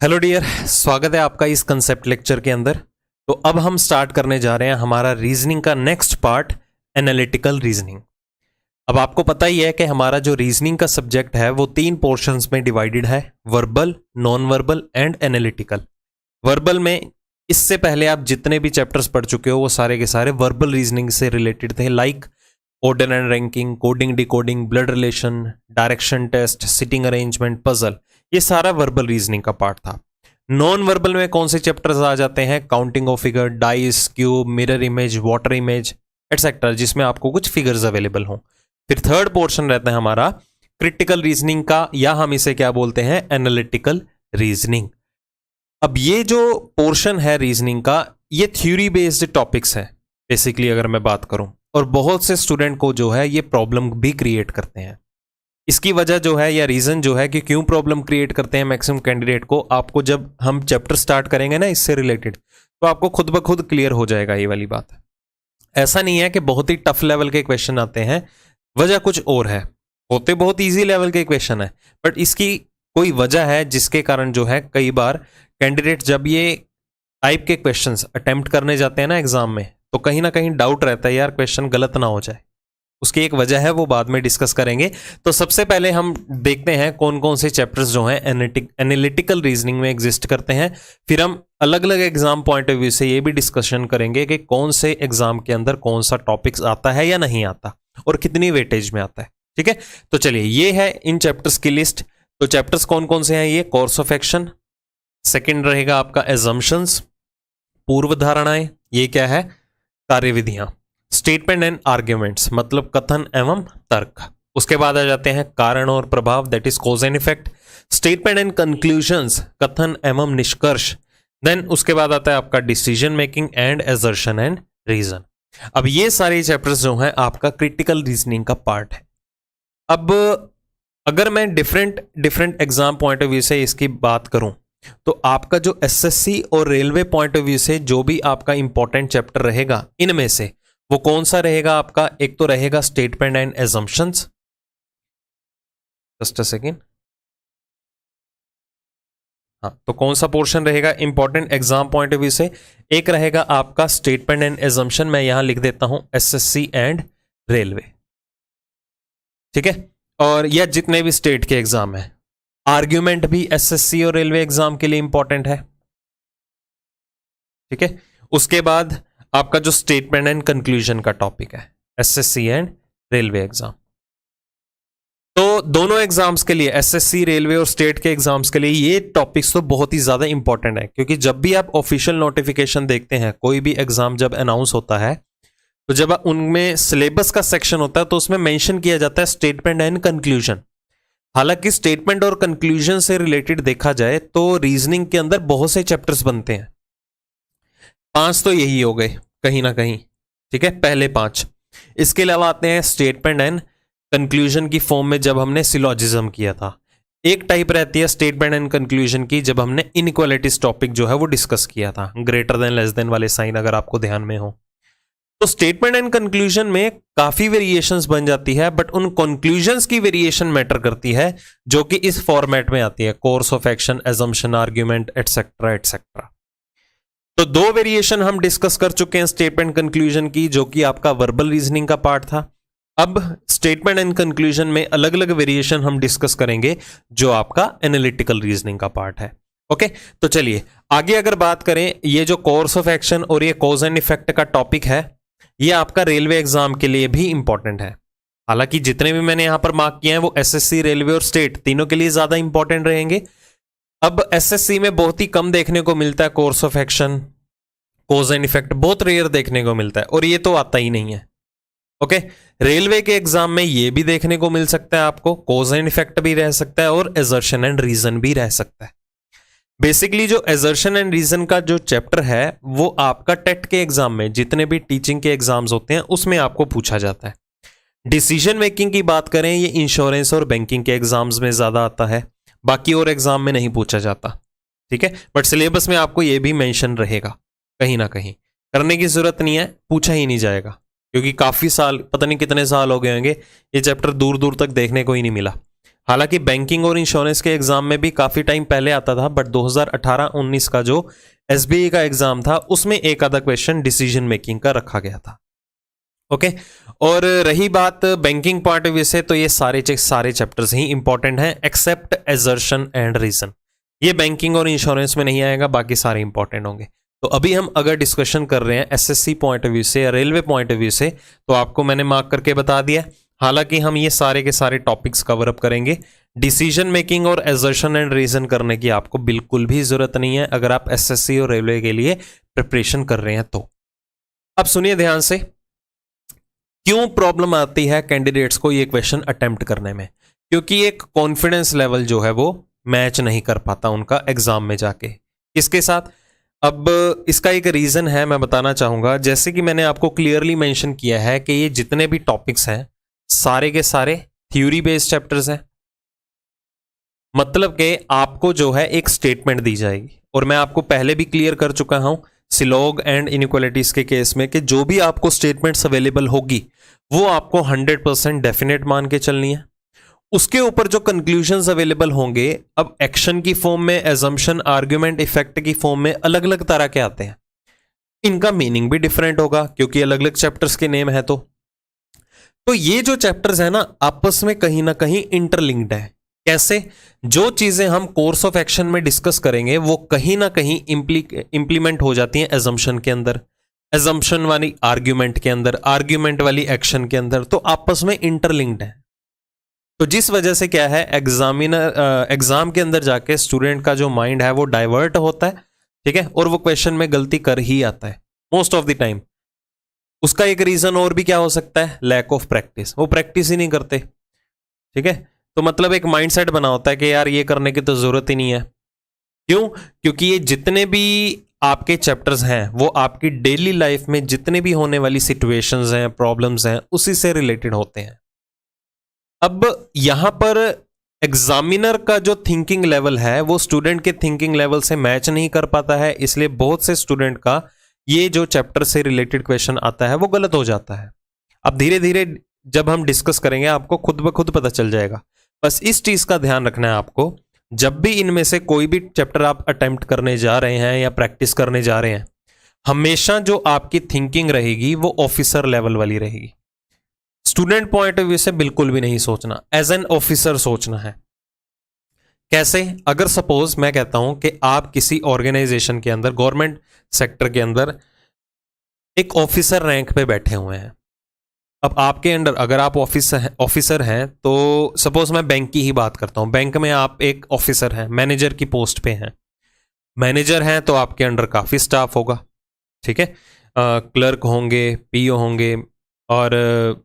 Hello dear, स्वागत है आपका इस कंसेप्ट लेक्चर के अंदर। तो अब हम स्टार्ट करने जा रहे हैं हमारा रीजनिंग का नेक्स्ट पार्ट, एनालिटिकल रीजनिंग। अब आपको पता ही है कि हमारा जो रीजनिंग का सब्जेक्ट है वो 3 पोर्शंस में डिवाइडेड है, verbal, non verbal and analytical. Verbal में इससे पहले आप जितने भी चैप्टर्स पढ़ चुके हो वो सारे के सारे वर्बल रीजनिंग से रिलेटेड थे, like order and ranking, coding decoding, blood relation, direction test, sitting arrangement, puzzle, ये सारा वर्बल रीजनिंग का पार्ट था। नॉन वर्बल में कौन से चैप्टर्स आ जाते हैं? Counting of figure, dice, cube, mirror image, water image etcetera, जिसमें आपको कुछ फिगर्स अवेलेबल हों। फिर थर्ड पोर्शन रहता है हमारा क्रिटिकल रीजनिंग का, या हम इसे क्या बोलते हैं, एनालिटिकल रीजनिंग। अब ये जो पोर्शन है रीजनिंग का, ये थ्योरी बेस्ड टॉपिक्स है बेसिकली अगर मैं बात करूं, और बहुत से स्टूडेंट को जो है ये प्रॉब्लम भी क्रिएट करते हैं। इसकी वजह जो है या रीजन जो है कि क्यों प्रॉब्लम क्रिएट करते हैं मैक्सिमम कैंडिडेट को, आपको जब हम चैप्टर स्टार्ट करेंगे ना इससे रिलेटेड, तो आपको खुद ब खुद क्लियर हो जाएगा ये वाली बात। ऐसा नहीं है कि बहुत ही टफ लेवल के क्वेश्चन आते हैं, वजह कुछ और है। होते बहुत ईजी लेवल के क्वेश्चन है, बट इसकी कोई वजह है जिसके कारण जो है कई बार कैंडिडेट जब ये टाइप के क्वेश्चंस अटेम्प्ट करने जाते हैं ना एग्जाम में, तो कहीं ना कहीं डाउट रहता है यार क्वेश्चन गलत ना हो जाए। उसकी एक वजह है, वो बाद में डिस्कस करेंगे। तो सबसे पहले हम देखते हैं कौन कौन से चैप्टर्स जो हैं एनालिटिकल रीजनिंग में एग्जिस्ट करते हैं। फिर हम अलग अलग एग्जाम पॉइंट ऑफ व्यू से ये भी डिस्कशन करेंगे कि कौन से एग्जाम के अंदर कौन सा टॉपिक्स आता है या नहीं आता, और कितनी वेटेज में आता है। ठीक है, तो चलिए ये है इन चैप्टर्स की लिस्ट। तो चैप्टर्स कौन कौन से हैं? ये कोर्स ऑफ एक्शन, सेकेंड रहेगा आपका एजम्पशंस, पूर्व धारणाएं, ये क्या है, कार्यविधियां, स्टेटमेंट एंड आर्ग्यूमेंट्स मतलब कथन एवं तर्क। उसके बाद आ जाते हैं कारण और प्रभाव, that is cause and effect, statement and conclusions, कथन एवं निष्कर्ष। देन उसके बाद आता है आपका decision making and assertion and reason. अब ये सारे चैप्टर्स जो हैं आपका क्रिटिकल रीजनिंग का पार्ट है। अब अगर मैं different exam point of view से इसकी बात करूं, तो आपका जो एसएससी और रेलवे पॉइंट ऑफ व्यू से जो भी आपका इंपॉर्टेंट चैप्टर रहेगा इनमें से वो कौन सा रहेगा आपका? एक तो रहेगा statement and assumptions, just a second. हाँ, तो कौन सा पोर्शन रहेगा important exam point of view से? एक रहेगा आपका स्टेटमेंट एंड एजम्पशन, मैं यहां लिख देता हूं एसएससी एंड रेलवे। ठीक है, और यह जितने भी स्टेट के एग्जाम है। आर्ग्यूमेंट भी एसएससी और रेलवे एग्जाम के लिए इंपॉर्टेंट है। ठीक है, उसके बाद आपका जो स्टेटमेंट एंड कंक्लूजन का टॉपिक है, एसएससी एंड रेलवे एग्जाम। तो दोनों एग्जाम्स के लिए, एसएससी, रेलवे और स्टेट के एग्जाम्स के लिए ये टॉपिक्स तो बहुत ही ज्यादा इंपॉर्टेंट है, क्योंकि जब भी आप ऑफिशियल नोटिफिकेशन देखते हैं, कोई भी एग्जाम जब अनाउंस होता है, तो जब उनमें सिलेबस का सेक्शन होता है तो उसमें मेंशन किया जाता है स्टेटमेंट एंड कंक्लूजन। हालांकि स्टेटमेंट और कंक्लूजन से रिलेटेड देखा जाए तो रीजनिंग के अंदर बहुत से चैप्टर्स बनते हैं, 5 तो यही हो गए कहीं ना कहीं। ठीक है, पहले 5। इसके अलावा आते हैं स्टेटमेंट एंड कंक्लूजन की फॉर्म में जब हमने सिलोजिज्म किया था। एक टाइप रहती है स्टेटमेंट एंड कंक्लूजन की जब हमने इनइक्वालिटीज टॉपिक जो है वो डिस्कस किया था, ग्रेटर देन लेस देन वाले साइन अगर आपको ध्यान में हो। तो स्टेटमेंट एंड कंक्लूजन में काफी वेरिएशंस बन जाती है, बट उन कंक्लूजन्स की वेरिएशन मैटर करती है जो कि इस फॉर्मेट में आती है, course of action, assumption, argument etcetera etcetera. तो 2 वेरिएशन हम डिस्कस कर चुके हैं स्टेटमेंट कंक्लूजन की, जो कि आपका वर्बल रीजनिंग का पार्ट था। अब स्टेटमेंट एंड कंक्लूजन में अलग अलग वेरिएशन हम डिस्कस करेंगे जो आपका एनालिटिकल रीजनिंग का पार्ट है। ओके, तो चलिए आगे अगर बात करें, ये जो कोर्स ऑफ एक्शन और ये कॉज एंड इफेक्ट का टॉपिक है, ये आपका रेलवे एग्जाम के लिए भी इंपॉर्टेंट है। हालांकि जितने भी मैंने यहां पर मार्क किए हैं वो एसएससी, रेलवे और स्टेट तीनों के लिए ज्यादा इंपॉर्टेंट रहेंगे। अब एसएससी में बहुत ही कम देखने को मिलता है course of action, cause and effect बहुत रेयर देखने को मिलता है, और ये तो आता ही नहीं है। ओके, रेलवे के एग्जाम में ये भी देखने को मिल सकता है आपको, कॉज एंड इफेक्ट भी रह सकता है और असर्शन एंड रीजन भी रह सकता है। बेसिकली जो असर्शन एंड रीजन का जो चैप्टर है वो आपका टेट के एग्जाम में, जितने भी टीचिंग के एग्जाम्स होते हैं उसमें आपको पूछा जाता है। डिसीजन मेकिंग की बात करें, ये इंश्योरेंस और बैंकिंग के एग्जाम्स में ज्यादा आता है, बाकी और एग्जाम में नहीं पूछा जाता। ठीक है, बट सिलेबस में आपको ये भी मेंशन रहेगा, कहीं ना कहीं करने की जरूरत नहीं है, पूछा ही नहीं जाएगा, क्योंकि काफी साल, पता नहीं कितने साल हो गए होंगे, ये चैप्टर दूर दूर तक देखने को ही नहीं मिला। हालांकि बैंकिंग और इंश्योरेंस के एग्जाम में भी काफी टाइम पहले आता था, बट 2018-19 का जो एसबीआई का एग्जाम था उसमें एक आधा क्वेश्चन डिसीजन मेकिंग का रखा गया था। ओके और रही बात बैंकिंग पॉइंट ऑफ व्यू से, तो ये सारे चैप्टर्स ही इंपॉर्टेंट हैं एक्सेप्ट एजर्शन एंड रीजन। ये बैंकिंग और इंश्योरेंस में नहीं आएगा, बाकी सारे इंपॉर्टेंट होंगे। तो अभी हम अगर डिस्कशन कर रहे हैं एसएससी पॉइंट ऑफ व्यू से या रेलवे पॉइंट ऑफ व्यू से, तो आपको मैंने मार्क करके बता दिया। हालांकि हम ये सारे के सारे टॉपिक्स कवर अप करेंगे। डिसीजन मेकिंग और एजर्शन एंड रीजन करने की आपको बिल्कुल भी जरूरत नहीं है अगर आप एसएससी और रेलवे के लिए प्रिपरेशन कर रहे हैं तो। अब सुनिए ध्यान से, क्यों प्रॉब्लम आती है कैंडिडेट्स को ये क्वेश्चन अटेम्प्ट करने में? क्योंकि एक कॉन्फिडेंस लेवल जो है वो मैच नहीं कर पाता उनका एग्जाम में जाके। किसके साथ? अब इसका एक रीजन है, मैं बताना चाहूंगा। जैसे कि मैंने आपको क्लियरली मेंशन किया है कि ये जितने भी टॉपिक्स हैं सारे के सारे थ्योरी बेस्ड चैप्टर्स हैं। मतलब कि आपको जो है एक स्टेटमेंट दी जाएगी, और मैं आपको पहले भी क्लियर कर चुका हूं सिलॉग एंड इनइक्वालिटीज के केस में कि जो भी आपको स्टेटमेंट्स अवेलेबल होगी वो आपको 100% डेफिनेट मान के चलनी है। उसके ऊपर जो कंक्लूजन्स अवेलेबल होंगे, अब एक्शन की फॉर्म में, एजम्पशन, आर्ग्यूमेंट, इफेक्ट की फॉर्म में अलग अलग तरह के आते हैं। इनका मीनिंग भी डिफरेंट होगा क्योंकि अलग अलग चैप्टर्स के नेम है। तो ये जो चैप्टर्स है ना आपस में कहीं ना कहीं इंटरलिंक्ड है। कैसे? जो चीजें हम कोर्स ऑफ एक्शन में डिस्कस करेंगे वो कहीं ना कहीं इंप्लीमेंट हो जाती हैं एजम्पशन के अंदर, एजम्पशन वाली आर्ग्यूमेंट के अंदर, आर्ग्यूमेंट वाली एक्शन के अंदर, तो आपस में इंटरलिंक्ड है। तो जिस वजह से क्या है, एग्जाम के अंदर जाके स्टूडेंट का जो माइंड है वो डाइवर्ट होता है, ठीक है, और वो क्वेश्चन में गलती कर ही आता है मोस्ट ऑफ द टाइम। उसका एक रीजन और भी क्या हो सकता है? Lack of practice. वो प्रैक्टिस ही नहीं करते, ठीक है। तो मतलब एक माइंडसेट बना होता है कि यार ये करने की तो जरूरत ही नहीं है। क्यों? क्योंकि ये जितने भी आपके चैप्टर्स हैं वो आपकी डेली लाइफ में जितने भी होने वाली सिचुएशंस हैं, प्रॉब्लम्स हैं, उसी से रिलेटेड होते हैं। अब यहां पर एग्जामिनर का जो थिंकिंग लेवल है वो स्टूडेंट के थिंकिंग लेवल से मैच नहीं कर पाता है, इसलिए बहुत से स्टूडेंट का ये जो चैप्टर से रिलेटेड क्वेश्चन आता है वो गलत हो जाता है। अब धीरे धीरे जब हम डिस्कस करेंगे आपको खुद ब खुद पता चल जाएगा। बस इस चीज का ध्यान रखना है आपको, जब भी इनमें से कोई भी चैप्टर आप अटेम्प्ट करने जा रहे हैं या प्रैक्टिस करने जा रहे हैं, हमेशा जो आपकी थिंकिंग रहेगी वो ऑफिसर लेवल वाली रहेगी। स्टूडेंट पॉइंट ऑफ व्यू से बिल्कुल भी नहीं सोचना, एज एन ऑफिसर सोचना है। कैसे? अगर सपोज मैं कहता हूं कि आप किसी ऑर्गेनाइजेशन के अंदर, गवर्नमेंट सेक्टर के अंदर एक ऑफिसर रैंक पे बैठे हुए हैं। अब आपके अंडर अगर आप ऑफिसर हैं, तो सपोज मैं बैंक की ही बात करता हूं, बैंक में आप एक ऑफिसर हैं, मैनेजर की पोस्ट पे हैं। मैनेजर हैं तो आपके अंडर काफी स्टाफ होगा, ठीक है, क्लर्क होंगे, पीओ होंगे, और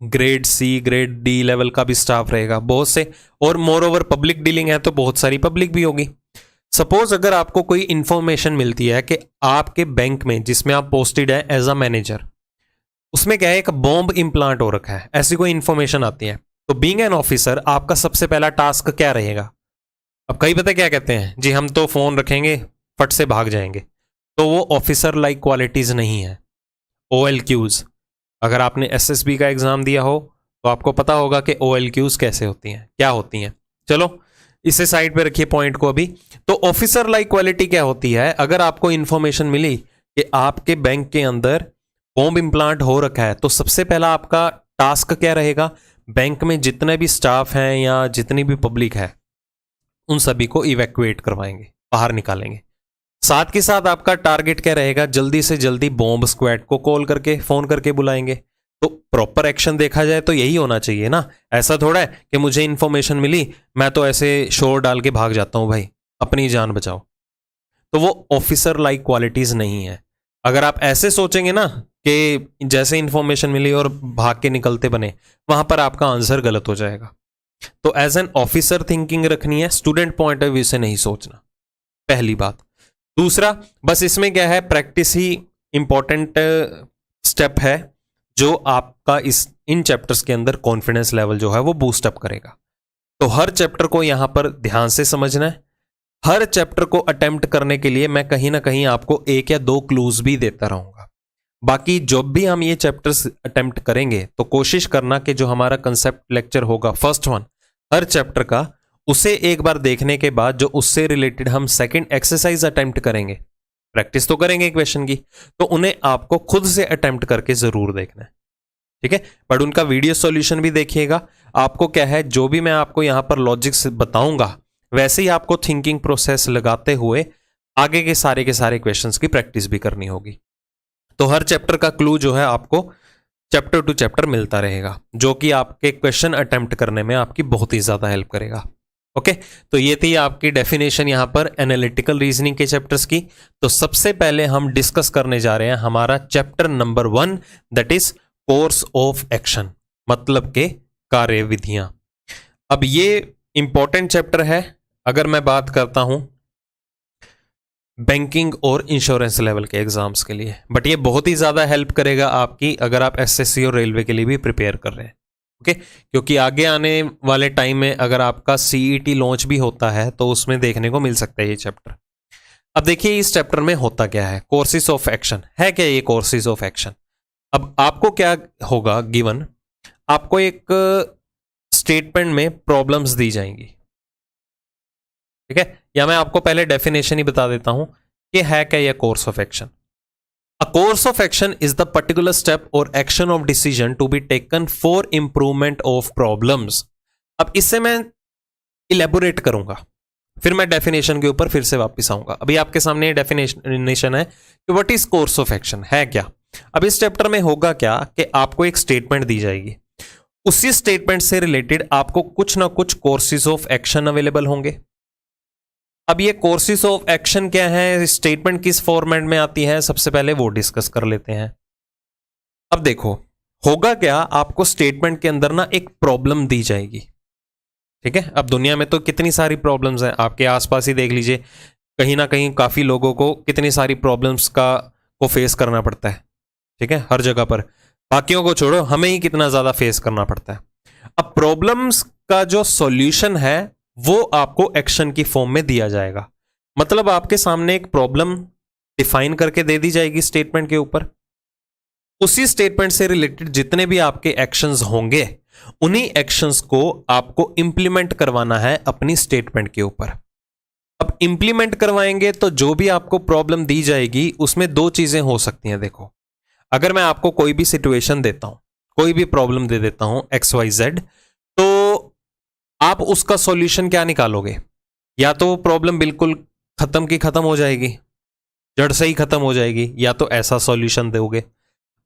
grade C, grade D level का भी स्टाफ रहेगा बहुत से, और मोर ओवर पब्लिक डीलिंग है तो बहुत सारी पब्लिक भी होगी। सपोज अगर आपको कोई इंफॉर्मेशन मिलती है कि आपके बैंक में जिसमें आप पोस्टेड है एज अ मैनेजर, उसमें क्या है, एक बॉम्ब इम्प्लांट हो रखा है, ऐसी कोई इंफॉर्मेशन आती है, तो बीइंग एन ऑफिसर आपका सबसे पहला टास्क क्या रहेगा? अब कई पता क्या कहते हैं, जी हम तो फोन रखेंगे, फट से भाग जाएंगे। तो वो ऑफिसर लाइक क्वालिटीज नहीं है। OLQs, अगर आपने SSB का एग्जाम दिया हो तो आपको पता होगा कि OLQs कैसे होती हैं, क्या होती हैं। चलो इसे साइड पे रखिए पॉइंट को अभी। तो ऑफिसर लाइक क्वालिटी क्या होती है? अगर आपको इंफॉर्मेशन मिली कि आपके बैंक के अंदर बॉम्ब इम्प्लांट हो रखा है, तो सबसे पहला आपका टास्क क्या रहेगा? बैंक में जितने भी स्टाफ हैं या जितनी भी पब्लिक है उन सभी को इवैक्यूएट करवाएंगे, बाहर निकालेंगे। साथ के साथ आपका टारगेट क्या रहेगा? जल्दी से जल्दी बॉम्ब स्क्वाड को कॉल करके, फोन करके बुलाएंगे। तो प्रॉपर एक्शन देखा जाए तो यही होना चाहिए ना। ऐसा थोड़ा है कि मुझे इंफॉर्मेशन मिली, मैं तो ऐसे शोर डाल के भाग जाता हूं, भाई अपनी जान बचाओ। तो वो ऑफिसर लाइक क्वालिटीज नहीं है। अगर आप ऐसे सोचेंगे ना कि जैसे इंफॉर्मेशन मिली और भाग के निकलते बने, वहां पर आपका आंसर गलत हो जाएगा। तो एज एन ऑफिसर थिंकिंग रखनी है, स्टूडेंट पॉइंट ऑफ व्यू से नहीं सोचना, पहली बात। दूसरा, बस इसमें क्या है, प्रैक्टिस ही इंपॉर्टेंट स्टेप है जो आपका इन चैप्टर्स के अंदर कॉन्फिडेंस लेवल जो है वो बूस्ट अप करेगा। तो हर चैप्टर को यहां पर ध्यान से समझना है। हर चैप्टर को अटेम्प्ट करने के लिए मैं कहीं ना कहीं आपको 1 या 2 क्लूज भी देता रहूंगा। बाकी जब भी हम ये चैप्टर्स अटेम्प्ट करेंगे तो कोशिश करना कि जो हमारा कंसेप्ट लेक्चर होगा फर्स्ट वन, हर चैप्टर का, उसे एक बार देखने के बाद जो उससे रिलेटेड हम सेकंड एक्सरसाइज अटेम्प्ट करेंगे, प्रैक्टिस तो करेंगे क्वेश्चन की, तो उन्हें आपको खुद से अटेम्प्ट करके जरूर देखना है, ठीक है। बट उनका वीडियो सॉल्यूशन भी देखिएगा। आपको क्या है, जो भी मैं आपको यहां पर लॉजिक्स बताऊंगा वैसे ही आपको थिंकिंग प्रोसेस लगाते हुए आगे के सारे क्वेश्चंस की प्रैक्टिस भी करनी होगी। तो हर चैप्टर का क्लू जो है आपको चैप्टर टू चैप्टर मिलता रहेगा, जो कि आपके क्वेश्चन अटेम्प्ट करने में आपकी बहुत ही ज्यादा हेल्प करेगा। ओके, तो ये थी आपकी डेफिनेशन यहां पर एनालिटिकल रीजनिंग के चैप्टर्स की। तो सबसे पहले हम डिस्कस करने जा रहे हैं हमारा chapter number 1, that is course of action, मतलब के कार्य विधियां। अब ये इंपॉर्टेंट चैप्टर है अगर मैं बात करता हूं बैंकिंग और इंश्योरेंस लेवल के एग्जाम्स के लिए, बट ये बहुत ही ज़्यादा हेल्प करेगा आपकी अगर आप एसएससी और रेलवे के लिए भी प्रिपेयर कर रहे हैं। ओके, क्योंकि आगे आने वाले टाइम में अगर आपका सीईटी लॉन्च भी होता है तो उसमें देखने को मिल सकता है ये चैप्टर। अब देखिए इस चैप्टर में होता क्या है, कोर्सेज ऑफ एक्शन है क्या ये कोर्सेज ऑफ एक्शन। अब आपको क्या होगा, गिवन आपको एक स्टेटमेंट में प्रॉब्लम्स दी जाएंगी, ठीक है, या मैं आपको पहले डेफिनेशन ही बता देता हूं कि है क्या यह course of action. A course of action is the particular step और action of decision to be taken for improvement of problems. अब इससे मैं इलेबोरेट करूंगा, फिर मैं डेफिनेशन के ऊपर फिर से वापस आऊंगा। अभी आपके सामने डेफिनेशन है कि what is course of action, है क्या। अब इस चैप्टर में होगा क्या कि आपको एक स्टेटमेंट दी जाएगी, उसी स्टेटमेंट से रिलेटेड आपको कुछ ना कुछ कोर्सेज ऑफ एक्शन अवेलेबल होंगे। अब ये कोर्सेज ऑफ एक्शन क्या है, स्टेटमेंट किस फॉर्मेट में आती है, सबसे पहले वो डिस्कस कर लेते हैं। अब देखो होगा क्या, आपको स्टेटमेंट के अंदर ना एक प्रॉब्लम दी जाएगी, ठीक है। अब दुनिया में तो कितनी सारी प्रॉब्लम्स हैं, आपके आसपास ही देख लीजिए, कहीं ना कहीं काफी लोगों को कितनी सारी प्रॉब्लम्स को फेस करना पड़ता है, ठीक है, हर जगह पर। बाकियों को छोड़ो, हमें ही कितना ज्यादा फेस करना पड़ता है। अब प्रॉब्लम्स का जो सॉल्यूशन है वो आपको एक्शन की फॉर्म में दिया जाएगा। मतलब आपके सामने एक प्रॉब्लम डिफाइन करके दे दी जाएगी स्टेटमेंट के ऊपर, उसी स्टेटमेंट से रिलेटेड जितने भी आपके एक्शंस होंगे उन्हीं एक्शंस को आपको इंप्लीमेंट करवाना है अपनी स्टेटमेंट के ऊपर। अब इंप्लीमेंट करवाएंगे तो जो भी आपको प्रॉब्लम दी जाएगी उसमें दो चीजें हो सकती हैं। देखो, अगर मैं आपको कोई भी सिचुएशन देता हूं, कोई भी प्रॉब्लम दे देता हूं XYZ, तो आप उसका सॉल्यूशन क्या निकालोगे, या तो वो प्रॉब्लम बिल्कुल खत्म की खत्म हो जाएगी, जड़ से ही खत्म हो जाएगी, या तो ऐसा सॉल्यूशन दोगे।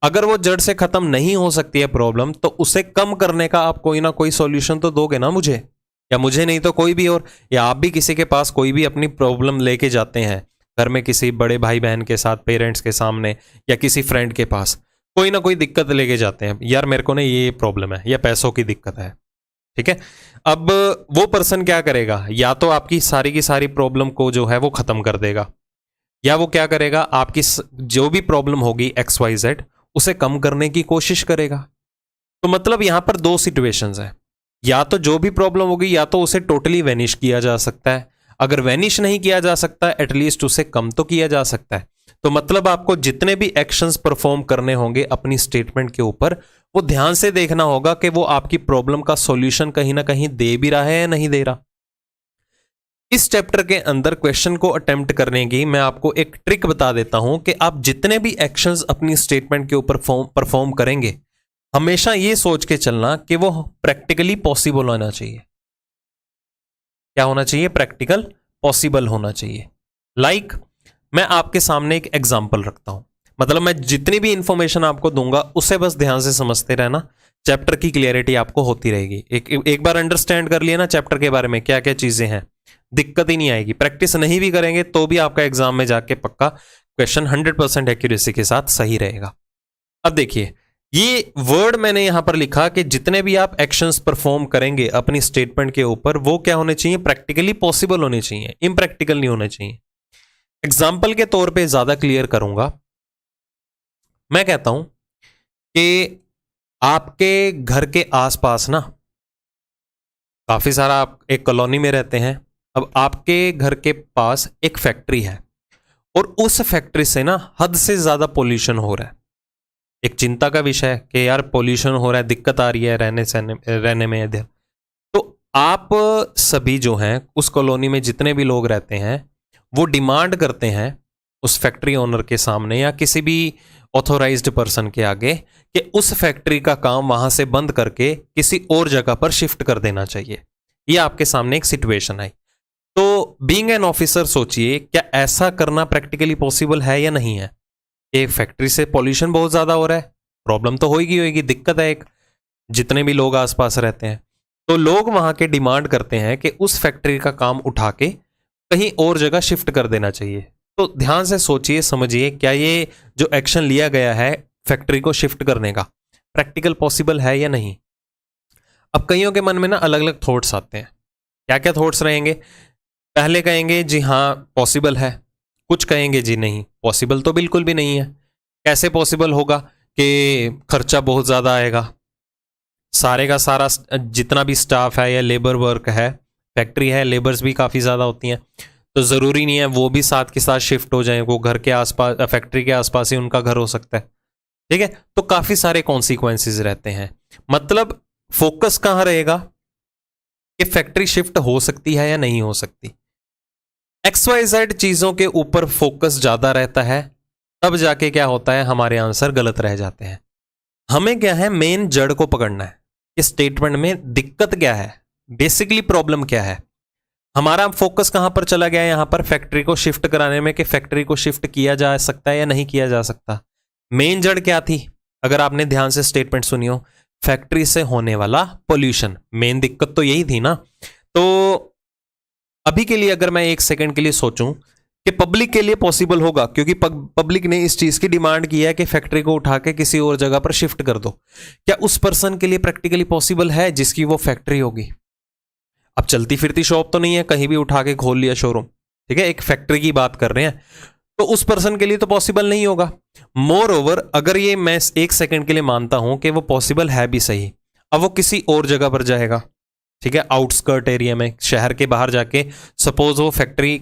अगर वो जड़ से खत्म नहीं हो सकती है प्रॉब्लम, तो उसे कम करने का आप कोई ना कोई सॉल्यूशन तो दोगे ना मुझे, या मुझे नहीं तो कोई भी और, या आप भी किसी के पास कोई भी अपनी प्रॉब्लम लेके जाते हैं घर में, किसी बड़े भाई बहन के साथ, पेरेंट्स के सामने, या किसी फ्रेंड के पास कोई ना कोई दिक्कत लेके जाते हैं, यार मेरे को ना ये प्रॉब्लम है या पैसों की दिक्कत है, ठीक है। अब वो पर्सन क्या करेगा, या तो आपकी सारी की सारी प्रॉब्लम को जो है वो खत्म कर देगा, या वो क्या करेगा, आपकी जो भी प्रॉब्लम होगी XYZ उसे कम करने की कोशिश करेगा। तो मतलब यहां पर दो सिचुएशंस हैं, या तो जो भी प्रॉब्लम होगी या तो उसे टोटली वैनिश किया जा सकता है, अगर वैनिश नहीं किया जा सकता एटलीस्ट उसे कम तो किया जा सकता है। तो मतलब आपको जितने भी एक्शंस परफॉर्म करने होंगे अपनी स्टेटमेंट के ऊपर, वो ध्यान से देखना होगा कि वो आपकी प्रॉब्लम का सॉल्यूशन कहीं ना कहीं दे भी रहा है या नहीं दे रहा। इस चैप्टर के अंदर क्वेश्चन को अटेम्प्ट करने की मैं आपको एक ट्रिक बता देता हूं कि आप जितने भी एक्शंस अपनी स्टेटमेंट के ऊपर परफॉर्म करेंगे, हमेशा ये सोच के चलना कि वो प्रैक्टिकली पॉसिबल होना चाहिए। क्या होना चाहिए, प्रैक्टिकल पॉसिबल होना चाहिए। लाइक मैं आपके सामने एक एग्जाम्पल रखता हूं, मतलब मैं जितनी भी इंफॉर्मेशन आपको दूंगा उसे बस ध्यान से समझते रहना, चैप्टर की क्लियरिटी आपको होती रहेगी। एक बार अंडरस्टैंड कर लिया ना चैप्टर के बारे में क्या क्या चीजें हैं, दिक्कत ही नहीं आएगी। प्रैक्टिस नहीं भी करेंगे तो भी आपका एग्जाम में जाके पक्का क्वेश्चन 100% एक्यूरेसी के साथ सही रहेगा। अब देखिए ये वर्ड मैंने यहां पर लिखा कि जितने भी आप एक्शंस परफॉर्म करेंगे अपनी स्टेटमेंट के ऊपर, वो क्या होने चाहिए, प्रैक्टिकली पॉसिबल होने चाहिए, इम्प्रैक्टिकल नहीं होने चाहिए। एग्जाम्पल के तौर पे ज्यादा क्लियर करूंगा, मैं कहता हूं कि आपके घर के आसपास ना काफी सारा, आप एक कॉलोनी में रहते हैं, अब आपके घर के पास एक फैक्ट्री है और उस फैक्ट्री से ना हद से ज्यादा पोल्यूशन हो रहा है। एक चिंता का विषय है कि यार पोल्यूशन हो रहा है, दिक्कत आ रही है रहने में इधर। तो आप सभी जो हैं उस कॉलोनी में जितने भी लोग रहते हैं वो डिमांड करते हैं उस फैक्ट्री ओनर के सामने या किसी भी ऑथोराइज्ड पर्सन के आगे कि उस फैक्ट्री का काम वहां से बंद करके किसी और जगह पर शिफ्ट कर देना चाहिए। ये आपके सामने एक सिचुएशन आई। तो बीइंग एन ऑफिसर सोचिए, क्या ऐसा करना प्रैक्टिकली पॉसिबल है या नहीं है? एक फैक्ट्री से पॉल्यूशन बहुत ज्यादा हो रहा है, प्रॉब्लम तो होगी, दिक्कत है एक, जितने भी लोग आसपास रहते हैं। तो लोग वहां के डिमांड करते हैं कि उस फैक्ट्री का काम उठा के कहीं और जगह शिफ्ट कर देना चाहिए। तो ध्यान से सोचिए, समझिए, क्या ये जो एक्शन लिया गया है फैक्ट्री को शिफ्ट करने का प्रैक्टिकल पॉसिबल है या नहीं? अब कईयों के मन में ना अलग अलग थॉट्स आते हैं। क्या क्या थॉट्स रहेंगे? पहले कहेंगे जी हाँ पॉसिबल है, कुछ कहेंगे जी नहीं पॉसिबल तो बिल्कुल भी नहीं है। कैसे पॉसिबल होगा कि खर्चा बहुत ज़्यादा आएगा, सारे का सारा जितना भी स्टाफ है या लेबर वर्क है, फैक्ट्री है, लेबर्स भी काफ़ी ज़्यादा होती हैं, तो ज़रूरी नहीं है वो भी साथ के साथ शिफ्ट हो जाएं, वो घर के आसपास, फैक्ट्री के आसपास ही उनका घर हो सकता है। ठीक है, तो काफ़ी सारे कॉन्सिक्वेंसेस रहते हैं। मतलब फोकस कहाँ रहेगा कि फैक्ट्री शिफ्ट हो सकती है या नहीं हो सकती। XYZ चीज़ों के ऊपर फोकस ज़्यादा रहता है, तब जाके क्या होता है, हमारे आंसर गलत रह जाते हैं। हमें क्या है, मेन जड़ को पकड़ना है कि स्टेटमेंट में दिक्कत क्या है, बेसिकली प्रॉब्लम क्या है। हमारा फोकस कहां पर चला गया, यहां पर फैक्ट्री को शिफ्ट कराने में कि फैक्ट्री को शिफ्ट किया जा सकता है या नहीं किया जा सकता। मेन जड़ क्या थी, अगर आपने ध्यान से स्टेटमेंट सुनी हो, फैक्ट्री से होने वाला पोल्यूशन, मेन दिक्कत तो यही थी ना। तो अभी के लिए अगर मैं एक सेकंड के लिए सोचूं कि पब्लिक के लिए पॉसिबल होगा, क्योंकि पब्लिक ने इस चीज की डिमांड की है कि फैक्ट्री को उठा के किसी और जगह पर शिफ्ट कर दो, क्या उस पर्सन के लिए प्रैक्टिकली पॉसिबल है जिसकी वो फैक्ट्री होगी? अब चलती फिरती शॉप तो नहीं है, कहीं भी उठा के खोल लिया शोरूम, ठीक है, एक फैक्ट्री की बात कर रहे हैं, तो उस पर्सन के लिए तो पॉसिबल नहीं होगा। मोर ओवर, अगर ये मैं एक सेकंड के लिए मानता हूं कि वो पॉसिबल है भी सही, अब वो किसी और जगह पर जाएगा, ठीक है, आउटस्कर्ट एरिया में, शहर के बाहर जाके सपोज वो फैक्ट्री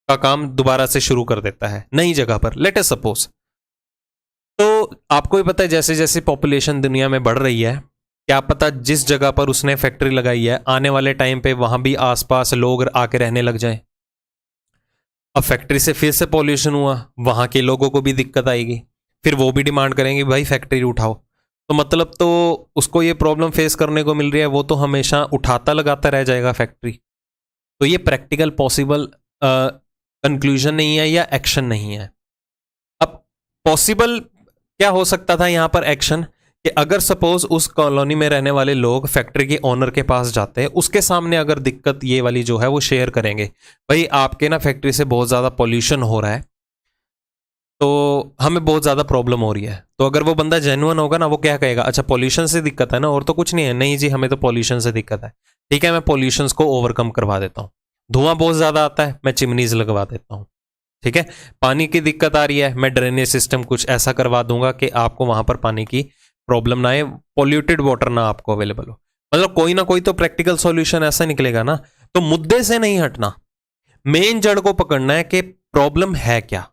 का काम दोबारा से शुरू कर देता है नई जगह पर, लेट अस सपोज। तो आपको भी पता है जैसे जैसे पॉपुलेशन दुनिया में बढ़ रही है, क्या पता जिस जगह पर उसने फैक्ट्री लगाई है आने वाले टाइम पे वहां भी आसपास लोग आके रहने लग जाएं। अब फैक्ट्री से फिर से पॉल्यूशन हुआ, वहां के लोगों को भी दिक्कत आएगी, फिर वो भी डिमांड करेंगे भाई फैक्ट्री उठाओ। तो मतलब तो उसको ये प्रॉब्लम फेस करने को मिल रही है, वो तो हमेशा उठाता लगाता रह जाएगा फैक्ट्री। तो ये प्रैक्टिकल पॉसिबल कंक्लूजन नहीं है या एक्शन नहीं है। अब पॉसिबल क्या हो सकता था यहां पर एक्शन, कि अगर सपोज उस कॉलोनी में रहने वाले लोग फैक्ट्री के ओनर के पास जाते हैं, उसके सामने अगर दिक्कत ये वाली जो है वो शेयर करेंगे, भाई आपके ना फैक्ट्री से बहुत ज़्यादा पॉल्यूशन हो रहा है, तो हमें बहुत ज़्यादा प्रॉब्लम हो रही है। तो अगर वो बंदा जेन्युइन होगा ना, वो क्या कहेगा, अच्छा पॉल्यूशन से दिक्कत है ना, और तो कुछ नहीं है, नहीं जी हमें तो पॉल्यूशन से दिक्कत है, ठीक है मैं पॉल्यूशन को ओवरकम करवा देता हूँ, धुआं बहुत ज़्यादा आता है मैं चिमनीज लगवा देता हूँ, ठीक है, पानी की दिक्कत आ रही है मैं ड्रेनेज सिस्टम कुछ ऐसा करवा दूंगा कि आपको वहां पर पानी की प्रॉब्लम ना आए, पॉल्यूटेड वाटर ना आपको अवेलेबल हो। मतलब कोई ना कोई तो प्रैक्टिकल सॉल्यूशन ऐसा निकलेगा ना। तो मुद्दे से नहीं हटना, मेन जड़ को पकड़ना है कि प्रॉब्लम है क्या,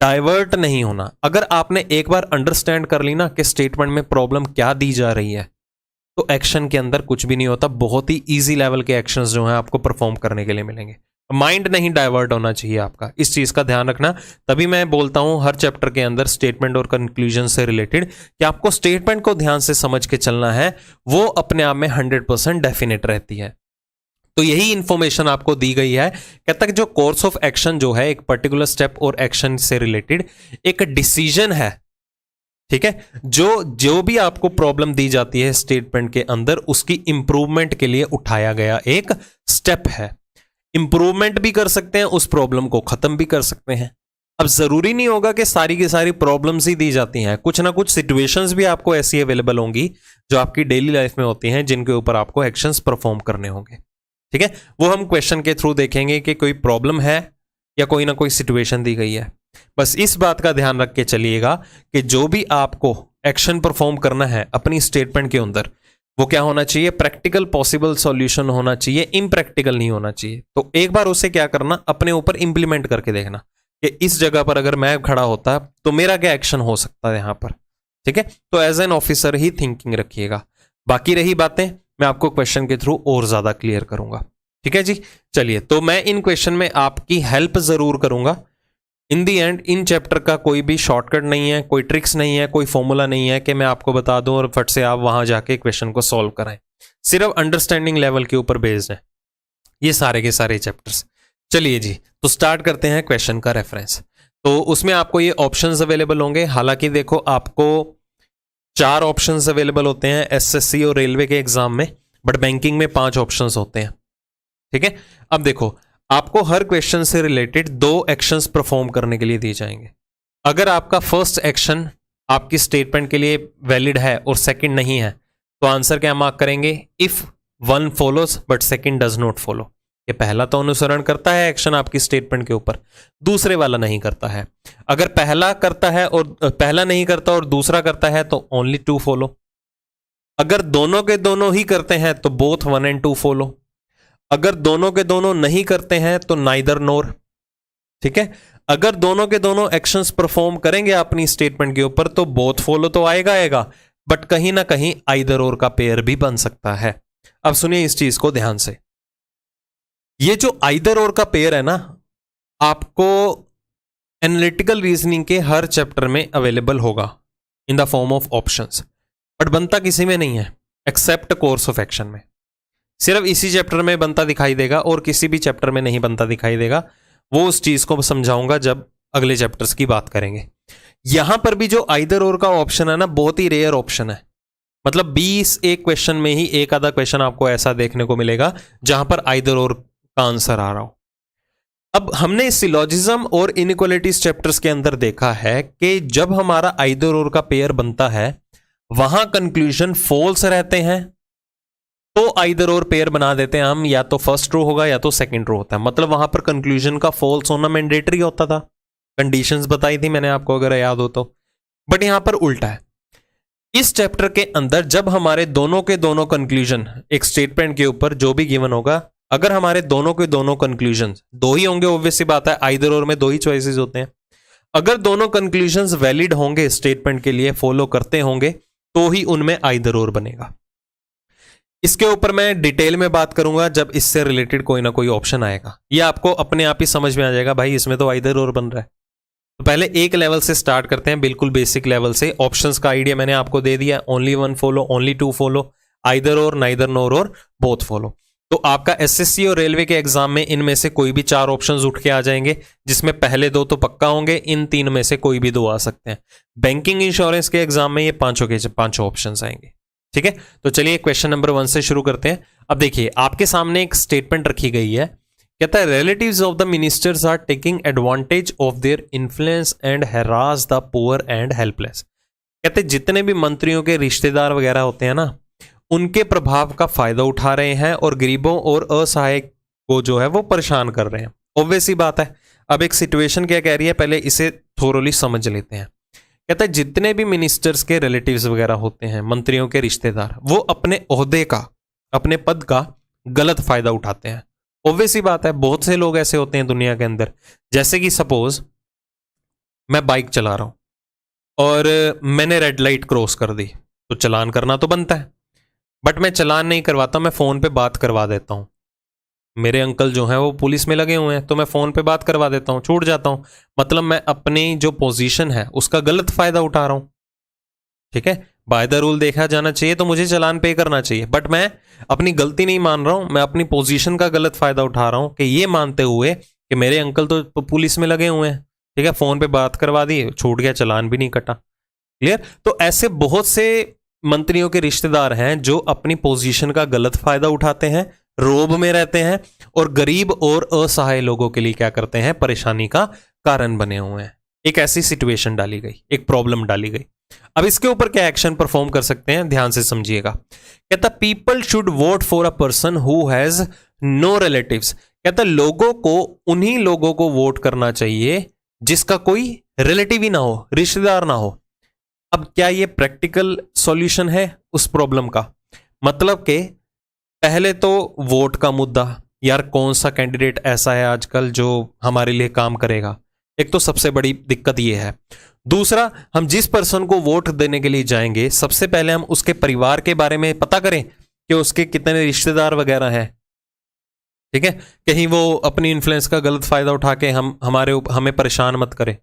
डाइवर्ट नहीं होना। अगर आपने एक बार अंडरस्टैंड कर ली ना कि स्टेटमेंट में प्रॉब्लम क्या दी जा रही है, तो एक्शन के अंदर कुछ भी नहीं होता, बहुत ही इजी लेवल के एक्शंस जो हैं आपको परफॉर्म करने के लिए मिलेंगे। माइंड नहीं डाइवर्ट होना चाहिए आपका, इस चीज का ध्यान रखना। तभी मैं बोलता हूं हर चैप्टर के अंदर स्टेटमेंट और कंक्लूजन से रिलेटेड कि आपको स्टेटमेंट को ध्यान से समझ के चलना है, वो अपने आप में 100% डेफिनेट रहती है। तो यही इंफॉर्मेशन आपको दी गई है। कहता है कि जो कोर्स ऑफ एक्शन जो है एक पर्टिकुलर स्टेप और एक्शन से रिलेटेड एक डिसीजन है, ठीक है, जो भी आपको प्रॉब्लम दी जाती है स्टेटमेंट के अंदर, उसकी इंप्रूवमेंट के लिए उठाया गया एक स्टेप है। इंप्रूवमेंट भी कर सकते हैं, उस प्रॉब्लम को खत्म भी कर सकते हैं। अब जरूरी नहीं होगा कि सारी की सारी प्रॉब्लम्स ही दी जाती हैं, कुछ ना कुछ सिचुएशंस भी आपको ऐसी अवेलेबल होंगी जो आपकी डेली लाइफ में होती हैं, जिनके ऊपर आपको एक्शंस परफॉर्म करने होंगे, ठीक है। वो हम क्वेश्चन के थ्रू देखेंगे कि कोई प्रॉब्लम है या कोई ना कोई सिचुएशन दी गई है। बस इस बात का ध्यान रख के चलिएगा कि जो भी आपको एक्शन परफॉर्म करना है अपनी स्टेटमेंट के अंदर, वो क्या होना चाहिए, प्रैक्टिकल पॉसिबल सॉल्यूशन होना चाहिए, इम्प्रैक्टिकल नहीं होना चाहिए। तो एक बार उसे क्या करना, अपने ऊपर इंप्लीमेंट करके देखना कि इस जगह पर अगर मैं खड़ा होता तो मेरा क्या एक्शन हो सकता है यहां पर, ठीक है। तो एज एन ऑफिसर ही थिंकिंग रखिएगा। बाकी रही बातें मैं आपको क्वेश्चन के थ्रू और ज़्यादा क्लियर करूंगा। ठीक है जी, चलिए, तो मैं इन क्वेश्चन में आपकी हेल्प ज़रूर करूंगा। इन दी एंड इन चैप्टर का कोई भी शॉर्टकट नहीं है, कोई ट्रिक्स नहीं है, कोई फॉर्मूला नहीं है कि मैं आपको बता दूं और फट से आप वहां जाके क्वेश्चन को सॉल्व कराएं। सिर्फ अंडरस्टैंडिंग लेवल के ऊपर बेस्ड है ये सारे के सारे चैप्टर्स। चलिए जी, तो स्टार्ट करते हैं क्वेश्चन का रेफरेंस। तो उसमें आपको ये ऑप्शंस अवेलेबल होंगे। हालांकि देखो, आपको 4 ऑप्शंस अवेलेबल होते हैं एसएससी और रेलवे के एग्जाम में, बट बैंकिंग में 5 ऑप्शंस होते हैं। ठीक है, अब देखो, आपको हर क्वेश्चन से रिलेटेड 2 एक्शंस परफॉर्म करने के लिए दिए जाएंगे। अगर आपका फर्स्ट एक्शन आपकी स्टेटमेंट के लिए वैलिड है और सेकंड नहीं है, तो आंसर क्या मार्क करेंगे? If 1 follows but second does not follow. ये पहला तो अनुसरण करता है एक्शन आपकी स्टेटमेंट के ऊपर, दूसरे वाला नहीं करता है। अगर पहला करता है और पहला नहीं करता और दूसरा करता है तो ओनली 2 फॉलो। अगर दोनों के दोनों ही करते हैं तो बोथ 1 and 2 फॉलो। अगर दोनों के दोनों नहीं करते हैं तो नाइदर नोर। ठीक है, अगर दोनों के दोनों एक्शंस परफॉर्म करेंगे अपनी स्टेटमेंट के ऊपर तो बोथ फॉलो तो आएगा, बट कहीं ना कहीं आइदर और का पेयर भी बन सकता है। अब सुनिए इस चीज को ध्यान से, ये जो आइदर और का पेयर है ना, आपको एनालिटिकल रीजनिंग के हर चैप्टर में अवेलेबल होगा in the form of options, but बनता किसी में नहीं है एक्सेप्ट कोर्स ऑफ एक्शन में। सिर्फ इसी चैप्टर में बनता दिखाई देगा और किसी भी चैप्टर में नहीं बनता दिखाई देगा। वो उस चीज को समझाऊंगा जब अगले चैप्टर्स की बात करेंगे। यहां पर भी जो आइदर और का ऑप्शन है ना, बहुत ही रेयर ऑप्शन है। मतलब 20 एक क्वेश्चन में ही एक आधा क्वेश्चन आपको ऐसा देखने को मिलेगा जहां पर आइदर और का आंसर आ रहा हो। अब हमने सिलॉजिज्म और इनइक्वालिटीज चैप्टर्स के अंदर देखा है कि जब हमारा आइदर और का पेयर बनता है वहां कंक्लूजन फॉल्स रहते हैं तो आइदर और पेयर बना देते हैं हम, या तो फर्स्ट रो होगा या तो सेकंड रो होता है। मतलब वहां पर कंक्लूजन का फॉल्स होना मैंडेटरी होता था, कंडीशंस बताई थी मैंने आपको अगर याद हो तो। बट यहां पर उल्टा है। इस चैप्टर के अंदर जब हमारे दोनों के दोनों कंक्लूजन एक स्टेटमेंट के ऊपर जो भी गिवन होगा, अगर हमारे दोनों के दोनों कंक्लूजन 2 ही होंगे, ऑब्वियस सी बात है, आइदर और में 2 ही चॉइसेस होते हैं। अगर दोनों कंक्लूजन वैलिड होंगे, स्टेटमेंट के लिए फॉलो करते होंगे, तो ही उनमें आइदर और बनेगा। इसके ऊपर मैं डिटेल में बात करूंगा जब इससे रिलेटेड कोई ना कोई ऑप्शन आएगा। ये आपको अपने आप ही समझ में आ जाएगा, भाई इसमें तो आइदर और बन रहा है। तो पहले एक लेवल से स्टार्ट करते हैं, बिल्कुल बेसिक लेवल से। ऑप्शंस का आइडिया मैंने आपको दे दिया, only 1 follow, only 2 follow, either और, नाइदर नोर और बोथ फॉलो। तो आपका एसएससी और रेलवे के एग्जाम में इनमें से कोई भी 4 ऑप्शंस उठ के आ जाएंगे, जिसमें पहले 2 तो पक्का होंगे, इन 3 में से कोई भी 2 आ सकते हैं। बैंकिंग इंश्योरेंस के एग्जाम में ये 5 के 5 ऑप्शंस आएंगे। ठीक है, तो चलिए क्वेश्चन नंबर 1 से शुरू करते हैं। अब देखिए, आपके सामने एक स्टेटमेंट रखी गई है, कहता है relatives of the ministers are taking advantage of their influence and harass the poor and helpless. कहते जितने भी मंत्रियों के रिश्तेदार वगैरह होते हैं ना, उनके प्रभाव का फायदा उठा रहे हैं और गरीबों और असहाय को जो है वो परेशान कर रहे हैं। ऑब्वियस सी बात है। अब एक सिचुएशन क्या कह रही है, पहले इसे थोरोली समझ लेते हैं। कहता है जितने भी मिनिस्टर्स के रिलेटिव्स वगैरह होते हैं, मंत्रियों के रिश्तेदार, वो अपने ओहदे का, अपने पद का गलत फायदा उठाते हैं। ऑब्वियस सी बात है, बहुत से लोग ऐसे होते हैं दुनिया के अंदर। जैसे कि सपोज मैं बाइक चला रहा हूं और मैंने रेड लाइट क्रॉस कर दी, तो चालान करना तो बनता है, बट मैं चालान नहीं करवाता, मैं फोन पे बात करवा देता हूं। मेरे अंकल जो हैं वो पुलिस में लगे हुए हैं, तो मैं फोन पे बात करवा देता हूं, छूट जाता हूं। मतलब मैं अपनी जो पोजीशन है उसका गलत फायदा उठा रहा हूं। ठीक है, बाय द रूल देखा जाना चाहिए तो मुझे चालान पे करना चाहिए, बट मैं अपनी गलती नहीं मान रहा हूं, मैं अपनी पोजीशन का गलत फायदा उठा रहा हूं कि ये मानते हुए कि मेरे अंकल तो पुलिस में लगे हुए हैं। ठीक है, फोन पे बात करवा दी, छूट गया, चालान भी नहीं कटा। क्लियर? तो ऐसे बहुत से मंत्रियों के रिश्तेदार हैं जो अपनी पोजीशन का गलत फायदा उठाते हैं, रोब में रहते हैं और गरीब और असहाय लोगों के लिए क्या करते हैं, परेशानी का कारण बने हुए हैं। एक ऐसी सिचुएशन डाली गई, एक प्रॉब्लम डाली गई। अब इसके ऊपर क्या एक्शन परफॉर्म कर सकते हैं, ध्यान से समझिएगा। कहता people should vote for a person who has no relatives. कहता लोगों को, उन्हीं लोगों को वोट करना चाहिए जिसका कोई रिलेटिव ही ना हो, रिश्तेदार ना हो। अब क्या ये प्रैक्टिकल सॉल्यूशन है उस प्रॉब्लम का? मतलब कि पहले तो वोट का मुद्दा, यार कौन सा कैंडिडेट ऐसा है आजकल जो हमारे लिए काम करेगा, एक तो सबसे बड़ी दिक्कत ये है। दूसरा, हम जिस पर्सन को वोट देने के लिए जाएंगे सबसे पहले हम उसके परिवार के बारे में पता करें कि उसके कितने रिश्तेदार वगैरह हैं, ठीक है, कहीं वो अपनी इन्फ्लुएंस का गलत फायदा उठा के हमें परेशान मत करे।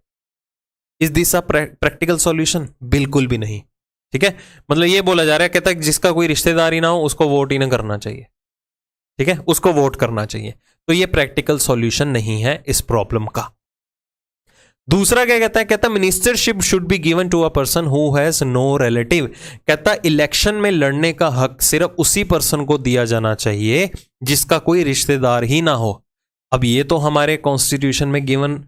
Is this a practical solution? बिल्कुल भी नहीं, ठीक है। मतलब ये बोला जा रहा है, कहता है जिसका कोई रिश्तेदार ही ना हो उसको वोट ही ना करना चाहिए, ठीक है, उसको वोट करना चाहिए। तो ये प्रैक्टिकल सॉल्यूशन नहीं है इस प्रॉब्लम का। दूसरा क्या कहता है, कहता ministership should be given to a person who has no relative. कहता इलेक्शन में लड़ने का हक सिर्फ उसी पर्सन को दिया जाना चाहिए जिसका कोई रिश्तेदार ही ना हो। अब ये तो हमारे कॉन्स्टिट्यूशन में गिवन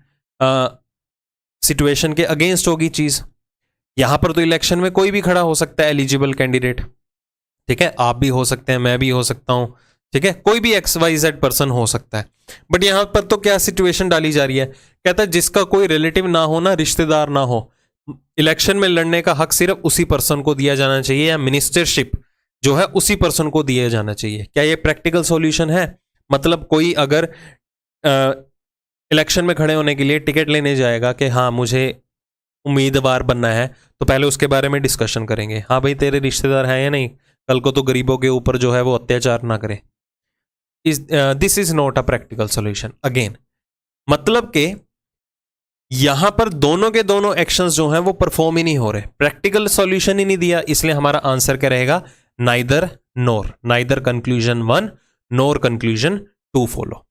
सिचुएशन के अगेंस्ट होगी चीज। यहां पर तो इलेक्शन में कोई भी खड़ा हो सकता है एलिजिबल कैंडिडेट, ठीक है, आप भी हो सकते हैं, मैं भी हो सकता हूं, ठीक है, कोई भी XYZ पर्सन हो सकता है। बट यहां पर तो क्या सिचुएशन डाली जा रही है, कहता है जिसका कोई रिलेटिव ना हो ना, रिश्तेदार ना हो, इलेक्शन में लड़ने का हक सिर्फ उसी पर्सन को दिया जाना चाहिए, या मिनिस्टरशिप जो है उसी पर्सन को दिया जाना चाहिए। क्या ये प्रैक्टिकल सॉल्यूशन है? मतलब कोई अगर इलेक्शन में खड़े होने के लिए टिकट लेने जाएगा कि हाँ मुझे उम्मीदवार बनना है, तो पहले उसके बारे में डिस्कशन करेंगे, हाँ भाई तेरे रिश्तेदार हैं या नहीं, कल को तो गरीबों के ऊपर जो है वो अत्याचार ना करे। This is not a practical solution again. मतलब के यहां पर दोनों के दोनों एक्शंस जो हैं वो परफॉर्म ही नहीं हो रहे, प्रैक्टिकल सॉल्यूशन ही नहीं दिया, इसलिए हमारा आंसर क्या रहेगा, neither nor, neither conclusion 1 nor conclusion 2 follow.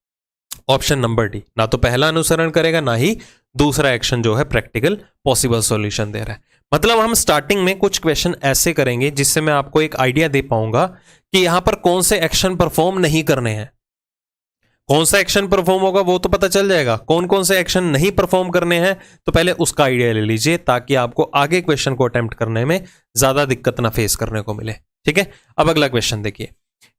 Option number D, ना तो पहला अनुसरण करेगा ना ही दूसरा एक्शन जो है प्रैक्टिकल पॉसिबल सॉल्यूशन दे रहा है। मतलब हम स्टार्टिंग में कुछ क्वेश्चन ऐसे करेंगे जिससे मैं आपको एक आइडिया दे पाऊंगा कि यहां पर कौन से एक्शन परफॉर्म नहीं करने हैं। कौन सा एक्शन परफॉर्म होगा वो तो पता चल जाएगा, कौन कौन से एक्शन नहीं परफॉर्म करने हैं तो पहले उसका आइडिया ले लीजिए, ताकि आपको आगे क्वेश्चन को अटेम्प्ट करने में ज्यादा दिक्कत ना फेस करने को मिले, ठीक है। अब अगला क्वेश्चन देखिए,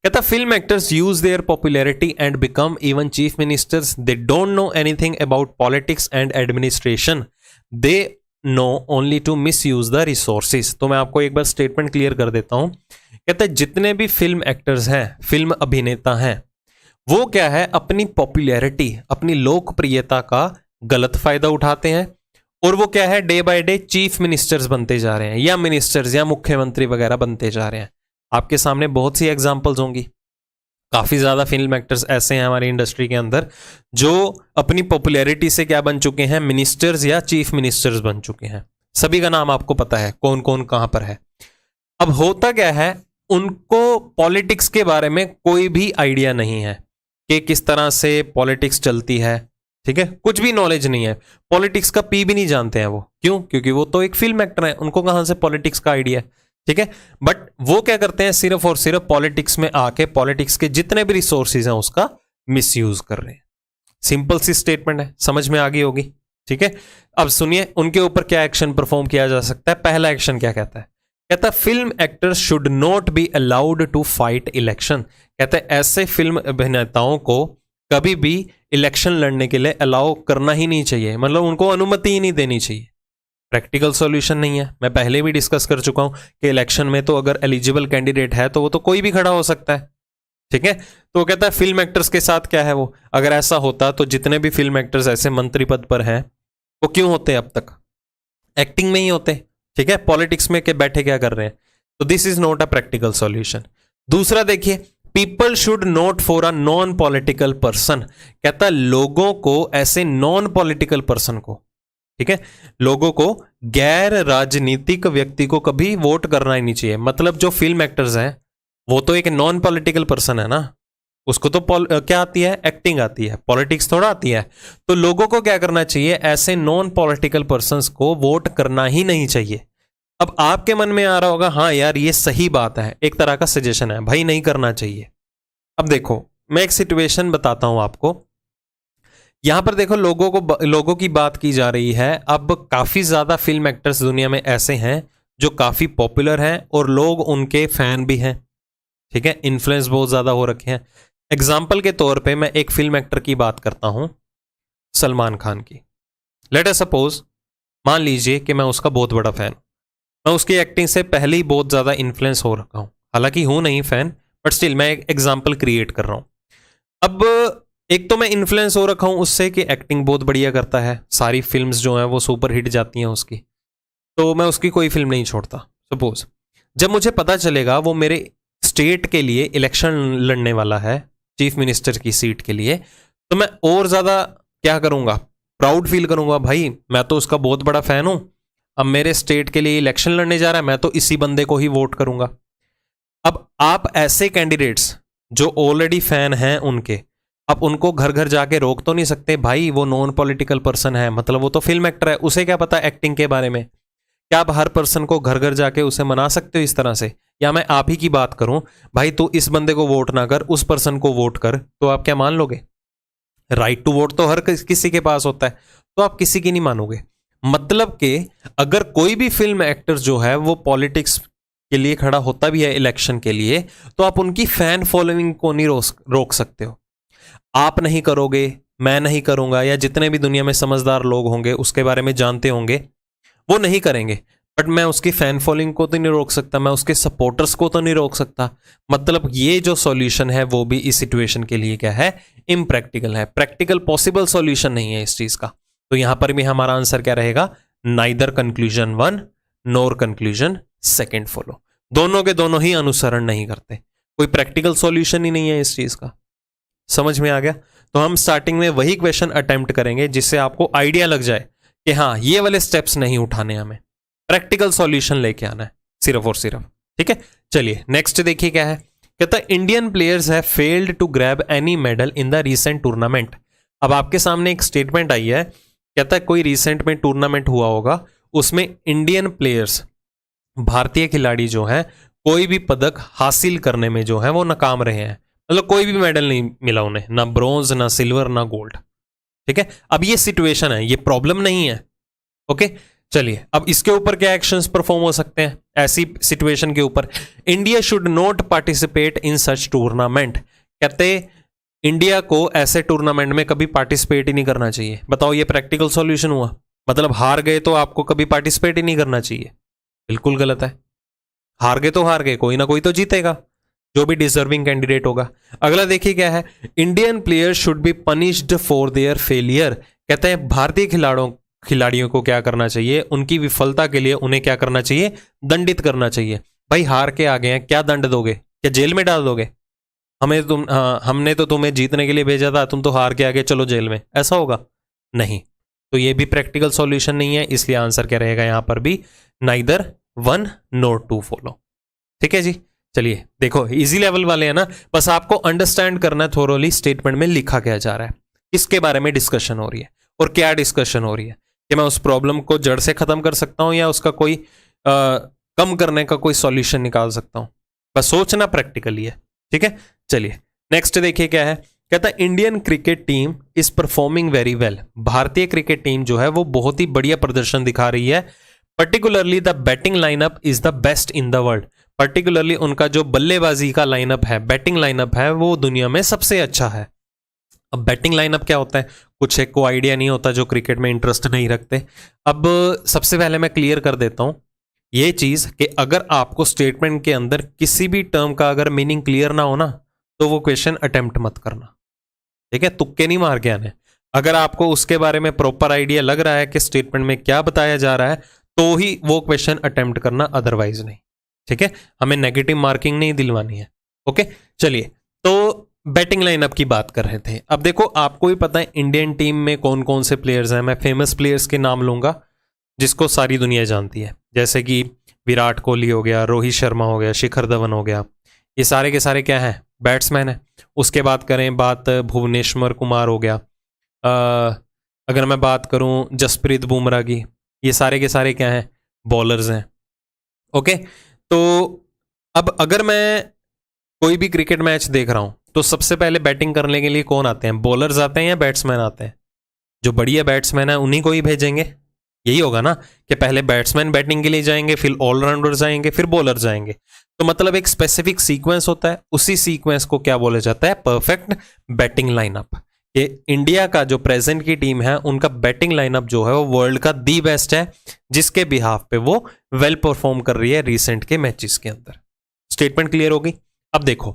कहता film actors use their popularity and become even chief ministers, they don't know anything about politics and administration, they know only to misuse the resources. तो मैं आपको एक बार स्टेटमेंट क्लियर कर देता हूं। कहता है जितने भी फिल्म एक्टर्स हैं, फिल्म अभिनेता हैं, वो क्या है, अपनी पॉपुलैरिटी, अपनी लोकप्रियता का गलत फायदा उठाते हैं, और वो क्या है, day by day chief ministers बनते जा रहे हैं, या मिनिस्टर्स या मुख्यमंत्री वगैरह बनते जा रहे हैं। आपके सामने बहुत सी एग्जांपल्स होंगी, काफी ज्यादा फिल्म एक्टर्स ऐसे हैं हमारी इंडस्ट्री के अंदर जो अपनी पॉपुलैरिटी से क्या बन चुके हैं, मिनिस्टर्स या चीफ मिनिस्टर्स बन चुके हैं। सभी का नाम आपको पता है, कौन कौन कहां पर है। अब होता क्या है, उनको पॉलिटिक्स के बारे में कोई भी आइडिया नहीं है कि किस तरह से पॉलिटिक्स चलती है, ठीक है, कुछ भी नॉलेज नहीं है, पॉलिटिक्स का पी भी नहीं जानते हैं वो। क्यों? क्योंकि वो तो एक फिल्म एक्टर है, उनको कहां से पॉलिटिक्स का आइडिया है, ठीक है। बट वो क्या करते हैं, सिर्फ और सिर्फ पॉलिटिक्स में आके पॉलिटिक्स के जितने भी रिसोर्सेज हैं उसका मिसयूज कर रहे हैं। सिंपल सी स्टेटमेंट है, समझ में आ गई होगी, ठीक है। अब सुनिए उनके ऊपर क्या एक्शन परफॉर्म किया जा सकता है। पहला एक्शन क्या कहता है, कहता है film actors should not be allowed to fight election. कहते हैं ऐसे फिल्म अभिनेताओं को कभी भी इलेक्शन लड़ने के लिए अलाउ करना ही नहीं चाहिए, मतलब उनको अनुमति ही नहीं देनी चाहिए। प्रैक्टिकल सॉल्यूशन नहीं है, मैं पहले भी डिस्कस कर चुका हूं कि इलेक्शन में तो अगर एलिजिबल कैंडिडेट है तो वो तो कोई भी खड़ा हो सकता है, ठीक है। तो वो कहता है फिल्म एक्टर्स के साथ क्या है, वो अगर ऐसा होता तो जितने भी फिल्म एक्टर्स ऐसे मंत्री पद पर हैं वो क्यों होते अब तक, एक्टिंग में ही होते, ठीक है, पॉलिटिक्स में के बैठे क्या कर रहे हैं। तो this is not a practical solution. दूसरा देखिए, people should note for a non political person. कहता है लोगों को ऐसे नॉन पॉलिटिकल पर्सन को, ठीक है, लोगों को गैर राजनीतिक व्यक्ति को कभी वोट करना ही नहीं चाहिए। मतलब जो फिल्म एक्टर्स हैं वो तो एक नॉन पॉलिटिकल पर्सन है ना, उसको तो क्या आती है, एक्टिंग आती है, पॉलिटिक्स थोड़ा आती है। तो लोगों को क्या करना चाहिए, ऐसे नॉन पॉलिटिकल पर्संस को वोट करना ही नहीं चाहिए। अब आपके मन में आ रहा होगा हाँ यार ये सही बात है, एक तरह का सजेशन है, भाई नहीं करना चाहिए। अब देखो मैं एक सिचुएशन बताता हूं आपको, यहां पर देखो लोगों की बात की जा रही है। अब काफी ज्यादा फिल्म एक्टर्स दुनिया में ऐसे हैं जो काफी पॉपुलर हैं और लोग उनके फैन भी हैं, ठीक है, इन्फ्लुएंस बहुत ज्यादा हो रखे हैं। एग्जाम्पल के तौर पे मैं एक फिल्म एक्टर की बात करता हूं, सलमान खान की। लेट अस सपोज, मान लीजिए कि मैं उसका बहुत बड़ा फैन, मैं उसकी एक्टिंग से पहले ही बहुत ज्यादा इन्फ्लुएंस हो रखा हूं, हालांकि हूं नहीं फैन बट स्टिल मैं एक एग्जाम्पल क्रिएट कर रहा हूं। अब एक तो मैं इन्फ्लुएंस हो रखा हूं उससे कि एक्टिंग बहुत बढ़िया करता है, सारी फिल्म्स जो हैं वो सुपर हिट जाती हैं उसकी, तो मैं उसकी कोई फिल्म नहीं छोड़ता। सपोज जब मुझे पता चलेगा वो मेरे स्टेट के लिए इलेक्शन लड़ने वाला है चीफ मिनिस्टर की सीट के लिए, तो मैं और ज़्यादा क्या करूँगा, प्राउड फील करूँगा, भाई मैं तो उसका बहुत बड़ा फ़ैन हूँ, अब मेरे स्टेट के लिए इलेक्शन लड़ने जा रहा है, मैं तो इसी बंदे को ही वोट करूँगा। अब आप ऐसे कैंडिडेट्स जो ऑलरेडी फ़ैन हैं उनके, अब उनको घर घर जाके रोक तो नहीं सकते, भाई वो नॉन पॉलिटिकल पर्सन है, मतलब वो तो फिल्म एक्टर है, उसे क्या पता एक्टिंग के बारे में। क्या आप हर पर्सन को घर घर जाके उसे मना सकते हो इस तरह से? या मैं आप ही की बात करूं, भाई तू इस बंदे को वोट ना कर, उस पर्सन को वोट कर, तो आप क्या मान लोगे? राइट टू वोट तो हर किसी के पास होता है, तो आप किसी की नहीं मानोगे। मतलब कि अगर कोई भी फिल्म एक्टर जो है वो पॉलिटिक्स के लिए खड़ा होता भी है इलेक्शन के लिए, तो आप उनकी फैन फॉलोइंग को नहीं रोक सकते हो। आप नहीं करोगे, मैं नहीं करूंगा, या जितने भी दुनिया में समझदार लोग होंगे उसके बारे में जानते होंगे, वो नहीं करेंगे, बट मैं उसकी फैन फॉलोइंग को तो नहीं रोक सकता, मैं उसके सपोर्टर्स को तो नहीं रोक सकता। मतलब ये जो सॉल्यूशन है वो भी इस सिचुएशन के लिए क्या है, इम्प्रैक्टिकल है, प्रैक्टिकल पॉसिबल सॉल्यूशन नहीं है इस चीज का। तो यहां पर भी हमारा आंसर क्या रहेगा, neither conclusion 1 nor conclusion 2 follow. दोनों के दोनों ही अनुसरण नहीं करते, कोई प्रैक्टिकल सॉल्यूशन ही नहीं है इस चीज का। समझ में आ गया? तो हम स्टार्टिंग में वही क्वेश्चन अटेम्प्ट करेंगे जिससे आपको आइडिया लग जाए कि हाँ ये वाले स्टेप्स नहीं उठाने, हमें प्रैक्टिकल सॉल्यूशन लेके आना है सिर्फ और सिर्फ। ठीक है, चलिए नेक्स्ट देखिए क्या है। कहता है Indian players have failed to grab any medal in the recent tournament. अब आपके सामने एक स्टेटमेंट आई है, कहता है कोई रीसेंट में टूर्नामेंट हुआ होगा, उसमें इंडियन प्लेयर्स, भारतीय खिलाड़ी जो है, कोई भी पदक हासिल करने में जो है वो नाकाम रहे हैं, मतलब कोई भी मेडल नहीं मिला उन्हें, ना ब्रॉन्ज ना सिल्वर ना गोल्ड। ठीक है, अब ये सिचुएशन है, ये प्रॉब्लम नहीं है। ओके, चलिए अब इसके ऊपर क्या एक्शंस परफॉर्म हो सकते हैं ऐसी सिचुएशन के ऊपर। India should not participate in such tournament. कहते इंडिया को ऐसे टूर्नामेंट में कभी पार्टिसिपेट ही नहीं करना चाहिए। बताओ ये प्रैक्टिकल सॉल्यूशन हुआ? मतलब हार गए तो आपको कभी पार्टिसिपेट ही नहीं करना चाहिए? बिल्कुल गलत है। हार गए तो हार गए, कोई ना कोई तो जीतेगा, जो भी डिजर्विंग कैंडिडेट होगा। अगला देखिए क्या है, Indian players should be punished for their failure. कहते हैं भारतीय खिलाड़ियों को क्या करना चाहिए, उनकी विफलता के लिए उन्हें क्या करना चाहिए, दंडित करना चाहिए। भाई हार के आ गए हैं, क्या दंड दोगे? क्या जेल में डाल दोगे? हमने तो तुम्हें जीतने के लिए भेजा था, तुम तो हार के आ गए, चलो जेल में, ऐसा होगा? नहीं। तो ये भी प्रैक्टिकल सॉल्यूशन नहीं है, इसलिए आंसर क्या रहेगा यहां पर भी, नाइदर 1 नोर 2 फॉलो। ठीक है जी, चलिए देखो इजी लेवल वाले हैं ना, बस आपको अंडरस्टैंड करना है थोरोली स्टेटमेंट में लिखा क्या जा रहा है, किसके बारे में डिस्कशन हो रही है और क्या डिस्कशन हो रही है, कि मैं उस प्रॉब्लम को जड़ से खत्म कर सकता हूं या उसका कोई कम करने का कोई सॉल्यूशन निकाल सकता हूं। बस सोचना प्रैक्टिकली है। ठीक है, चलिए नेक्स्ट देखिए क्या है। कहता है Indian cricket team is performing very well. भारतीय क्रिकेट टीम जो है वो बहुत ही बढ़िया प्रदर्शन दिखा रही है। Particularly the batting lineup is the best in the world. Particularly उनका जो बल्लेबाजी का लाइनअप है, बैटिंग लाइनअप है, वो दुनिया में सबसे अच्छा है। अब बैटिंग लाइनअप क्या होता है, कुछ एक को आइडिया नहीं होता जो क्रिकेट में इंटरेस्ट नहीं रखते। अब सबसे पहले मैं क्लियर कर देता हूं ये चीज कि अगर आपको स्टेटमेंट के अंदर किसी भी टर्म का अगर मीनिंग क्लियर ना हो ना, तो वो क्वेश्चन अटेम्प्ट मत करना। ठीक है, तुक्के नहीं मार के आने। अगर आपको उसके बारे में प्रॉपर आइडिया लग रहा है कि स्टेटमेंट में क्या बताया जा रहा है, तो ही वो क्वेश्चन अटेम्प्ट करना, अदरवाइज नहीं। ठीक है, हमें नेगेटिव मार्किंग नहीं दिलवानी है। ओके, चलिए तो बैटिंग लाइनअप की बात कर रहे थे। अब देखो आपको भी पता है इंडियन टीम में कौन कौन से प्लेयर्स हैं। मैं फेमस प्लेयर्स के नाम लूंगा जिसको सारी दुनिया जानती है, जैसे कि विराट कोहली हो गया, रोहित शर्मा हो गया, शिखर धवन हो गया, ये सारे के सारे क्या हैं, बैट्समैन हैं। उसके बाद करें बात भुवनेश्वर कुमार हो गया, अगर मैं बात करूं जसप्रीत बुमराह की, ये सारे के सारे क्या हैं, बॉलर्स हैं। ओके, तो अब अगर मैं कोई भी क्रिकेट मैच देख रहा हूं तो सबसे पहले बैटिंग करने के लिए कौन आते हैं, बॉलर्स आते हैं या बैट्समैन आते हैं? जो बढ़िया बैट्समैन है उन्हीं को ही भेजेंगे। यही होगा ना कि पहले बैट्समैन बैटिंग के लिए जाएंगे, फिर ऑलराउंडर्स आएंगे, फिर बॉलर जाएंगे। तो मतलब एक स्पेसिफिक सीक्वेंस होता है, उसी सीक्वेंस को क्या बोला जाता है, परफेक्ट बैटिंग लाइनअप। ये इंडिया का जो प्रेजेंट की टीम है उनका बैटिंग लाइनअप जो है वो वर्ल्ड का दी बेस्ट है, जिसके बिहाफ पे वो वेल परफॉर्म कर रही है रिसेंट के मैचेस के अंदर। स्टेटमेंट क्लियर होगी? अब देखो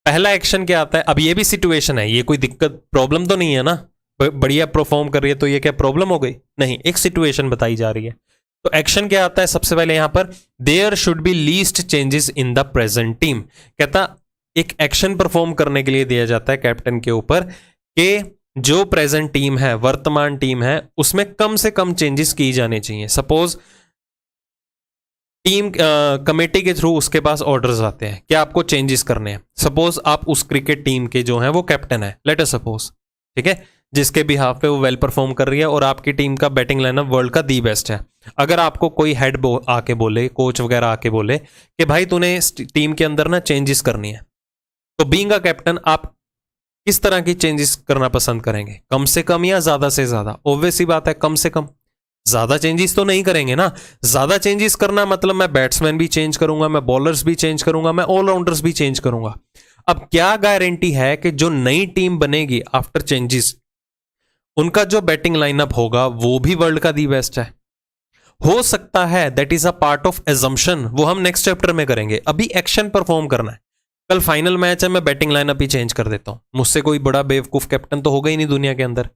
पहला एक्शन क्या आता है। अब ये भी सिचुएशन है, ये कोई दिक्कत प्रॉब्लम तो नहीं है ना, बढ़िया परफॉर्म कर रही है तो ये क्या प्रॉब्लम हो गई? नहीं, एक सिचुएशन बताई जा रही है। तो एक्शन क्या आता है सबसे पहले यहां पर, there should be least changes in the present team. कहता एक एक्शन परफॉर्म करने के लिए दिया जाता है कैप्टन के ऊपर कि जो प्रेजेंट टीम है, वर्तमान टीम है, उसमें कम से कम चेंजेस की जाने चाहिए। सपोज टीम कमेटी के थ्रू उसके पास ऑर्डर्स आते हैं कि आपको चेंजेस करने हैं। सपोज आप उस क्रिकेट टीम के जो हैं वो कैप्टन है, लेट अस सपोज, ठीक है, जिसके बिहाफ पे वो वेल परफॉर्म कर रही है और आपकी टीम का बैटिंग लाइनअप वर्ल्ड का दी बेस्ट है। अगर आपको कोई हेड आके बोले, कोच वगैरह आके बोले कि भाई तूने टीम के अंदर ना चेंजेस करनी है, तो बीइंग अ कैप्टन आप किस तरह की चेंजेस करना पसंद करेंगे? कम से कम या ज्यादा से ज्यादा? ऑब्वियस सी बात है कम से कम। ज्यादा चेंजेस तो नहीं करेंगे ना। ज्यादा चेंजेस करना मतलब मैं बैट्समैन भी चेंज करूंगा, मैं बॉलर्स भी चेंज करूंगा, मैं ऑलराउंडर्स भी चेंज करूंगा। अब क्या गारंटी है कि जो नई टीम बनेगी आफ्टर चेंजेस, उनका जो बैटिंग लाइनअप होगा वो भी वर्ल्ड का दी बेस्ट है? हो सकता है, that is a part of assumption, वो हम नेक्स्ट चैप्टर में करेंगे। अभी एक्शन परफॉर्म करना है। कल फाइनल मैच है, मैं बैटिंग लाइनअप ही चेंज कर देता हूं, मुझसे कोई बड़ा बेवकूफ कैप्टन तो होगा ही नहीं दुनिया के अंदर,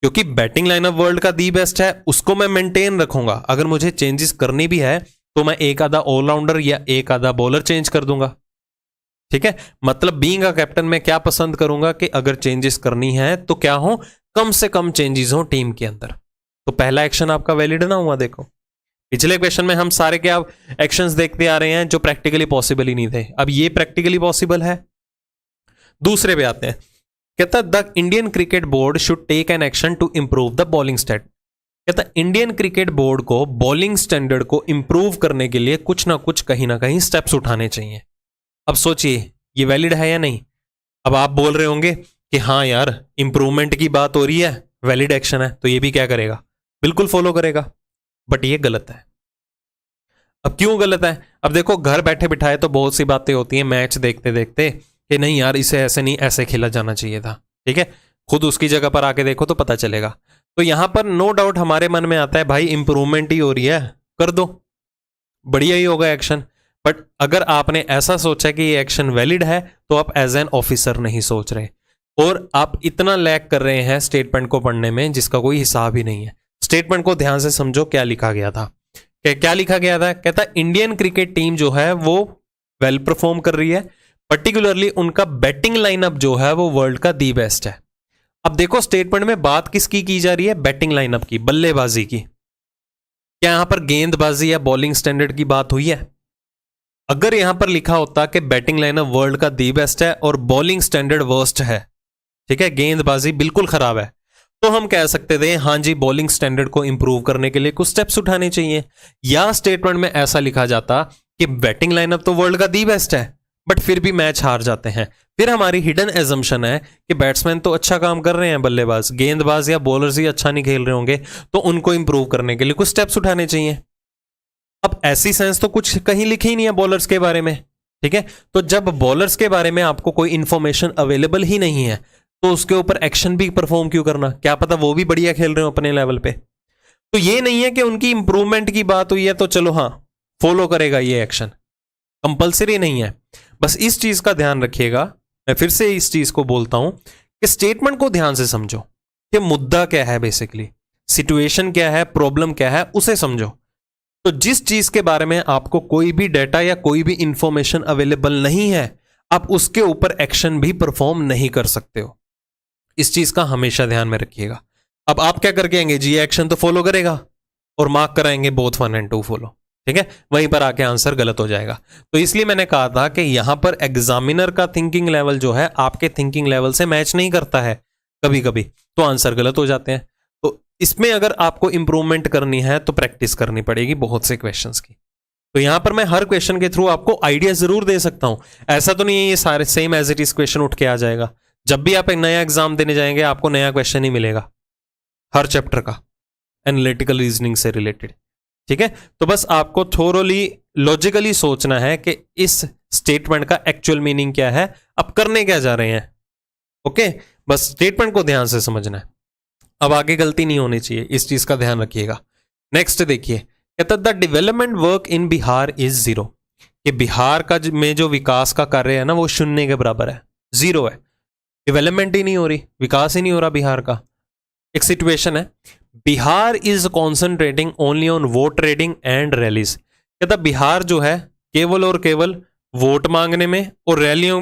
क्योंकि बैटिंग लाइनअप वर्ल्ड का दी बेस्ट है, उसको मैं मेंटेन रखूंगा। अगर मुझे चेंजेस करनी भी है तो मैं एक आधा ऑलराउंडर या एक आधा बॉलर चेंज कर दूंगा, ठीक है। मतलब बीइंग अ कैप्टन मैं क्या पसंद करूंगा कि अगर चेंजेस करनी है तो क्या हो, कम से कम चेंजेस हो टीम के अंदर। तो पहला एक्शन आपका वैलिड ना हुआ। देखो पिछले क्वेश्चन में हम सारे क्या एक्शंस देखते आ रहे हैं जो प्रैक्टिकली पॉसिबल ही नहीं थे, अब ये प्रैक्टिकली पॉसिबल है। दूसरे पे आते हैं, कहता the Indian cricket board should take an action to improve the bowling stat. कहता इंडियन क्रिकेट बोर्ड को बॉलिंग स्टैंडर्ड को इंप्रूव करने के लिए कुछ ना कुछ कहीं ना कहीं स्टेप्स उठाने चाहिए। अब सोचिए ये वैलिड है या नहीं। अब आप बोल रहे होंगे कि हाँ यार इंप्रूवमेंट की बात हो रही है, वैलिड एक्शन है, तो ये भी क्या करेगा, बिल्कुल फॉलो करेगा। बट ये गलत है। अब क्यों गलत है? अब देखो घर बैठे बिठाए तो बहुत सी बातें होती हैं मैच देखते देखते कि नहीं यार इसे ऐसे नहीं ऐसे खेला जाना चाहिए था, ठीक है। खुद उसकी जगह पर आके देखो तो पता चलेगा। तो यहां पर नो डाउट हमारे मन में आता है भाई इंप्रूवमेंट ही हो रही है, कर दो, बढ़िया ही होगा एक्शन। बट अगर आपने ऐसा सोचा कि ये एक्शन वैलिड है तो आप एज एन ऑफिसर नहीं सोच रहे, और आप इतना लैग कर रहे हैं स्टेटमेंट को पढ़ने में जिसका कोई हिसाब ही नहीं है। स्टेटमेंट को ध्यान से समझो, क्या लिखा गया था, क्या लिखा गया था। कहता इंडियन क्रिकेट टीम जो है वो वेल परफॉर्म कर रही है, पर्टिकुलरली उनका बैटिंग लाइनअप जो है वो वर्ल्ड का दी बेस्ट है। अब देखो स्टेटमेंट में बात किसकी की जा रही है, बैटिंग लाइनअप की, बल्लेबाजी की। क्या यहां पर गेंदबाजी या बॉलिंग स्टैंडर्ड की बात हुई है? अगर यहां पर लिखा होता कि बैटिंग लाइनअप वर्ल्ड का दी बेस्ट है और बॉलिंग स्टैंडर्ड वर्स्ट है, ठीक है, गेंदबाजी बिल्कुल खराब है, तो हम कह सकते थे हाँ जी बॉलिंग स्टैंडर्ड को इंप्रूव करने के लिए कुछ स्टेप्स उठाने चाहिए। या स्टेटमेंट में ऐसा लिखा जाता कि बैटिंग लाइनअप तो वर्ल्ड का दी बेस्ट है बट फिर भी मैच हार जाते हैं, फिर हमारी हिडन एजम्पशन है कि बैट्समैन तो अच्छा काम कर रहे हैं, बल्लेबाज गेंदबाज या बॉलर्स ही अच्छा नहीं खेल रहे होंगे, तो उनको इंप्रूव करने के लिए कुछ स्टेप्स उठाने चाहिए। अब ऐसी सेंस तो कुछ कहीं लिखी ही नहीं है बॉलर्स के बारे में, ठीक है। तो जब बॉलर्स के बारे में आपको कोई इंफॉर्मेशन अवेलेबल ही नहीं है तो उसके ऊपर एक्शन भी परफॉर्म क्यों करना, क्या पता वो भी बढ़िया खेल रहे हो अपने लेवल पे। तो ये नहीं है कि उनकी इंप्रूवमेंट की बात हुई है तो चलो हाँ फॉलो करेगा ये एक्शन, कंपलसरी नहीं है। बस इस चीज का ध्यान रखिएगा, मैं फिर से इस चीज को बोलता हूं कि स्टेटमेंट को ध्यान से समझो कि मुद्दा क्या है, बेसिकली सिचुएशन क्या है, प्रॉब्लम क्या है, उसे समझो। तो जिस चीज के बारे में आपको कोई भी डेटा या कोई भी इंफॉर्मेशन अवेलेबल नहीं है, आप उसके ऊपर एक्शन भी परफॉर्म नहीं कर सकते हो। इस चीज का हमेशा ध्यान में रखिएगा। अब आप क्या करके आएंगे जी, एक्शन तो फॉलो करेगा और मार्क कराएंगे बोथ 1 और 2 फॉलो, ठीक है, वहीं पर आके आंसर गलत हो जाएगा। तो इसलिए मैंने कहा था कि यहां पर एग्जामिनर का थिंकिंग लेवल जो है आपके थिंकिंग लेवल से मैच नहीं करता है कभी कभी, तो आंसर गलत हो जाते हैं। तो इसमें अगर आपको इंप्रूवमेंट करनी है तो प्रैक्टिस करनी पड़ेगी बहुत से क्वेश्चंस की। तो यहां पर मैं हर क्वेश्चन के थ्रू आपको आइडिया जरूर दे सकता हूं, ऐसा तो नहीं है ये सारे same as it is question उठ के आ जाएगा। जब भी आप एक नया एग्जाम देने जाएंगे आपको नया क्वेश्चन ही मिलेगा हर चैप्टर का, एनालिटिकल रीजनिंग से रिलेटेड, ठीक है। तो बस आपको थोरोली लॉजिकली सोचना है कि इस स्टेटमेंट का एक्चुअल मीनिंग क्या है, अब करने क्या जा रहे हैं, ओके। बस स्टेटमेंट को ध्यान से समझना है, अब आगे गलती नहीं होनी चाहिए, इस चीज का ध्यान रखिएगा। नेक्स्ट देखिए, कहता the development work in Bihar is 0, कि बिहार का में जो विकास का कार्य है ना वो 0 के बराबर है, 0 है, डेवलपमेंट ही नहीं हो रही, विकास ही नहीं हो रहा बिहार का। एक सिचुएशन है, Bihar is concentrating only on vote trading and rallies. कहता बिहार जो है केवल और केवल वोट मांगने में और रैलियों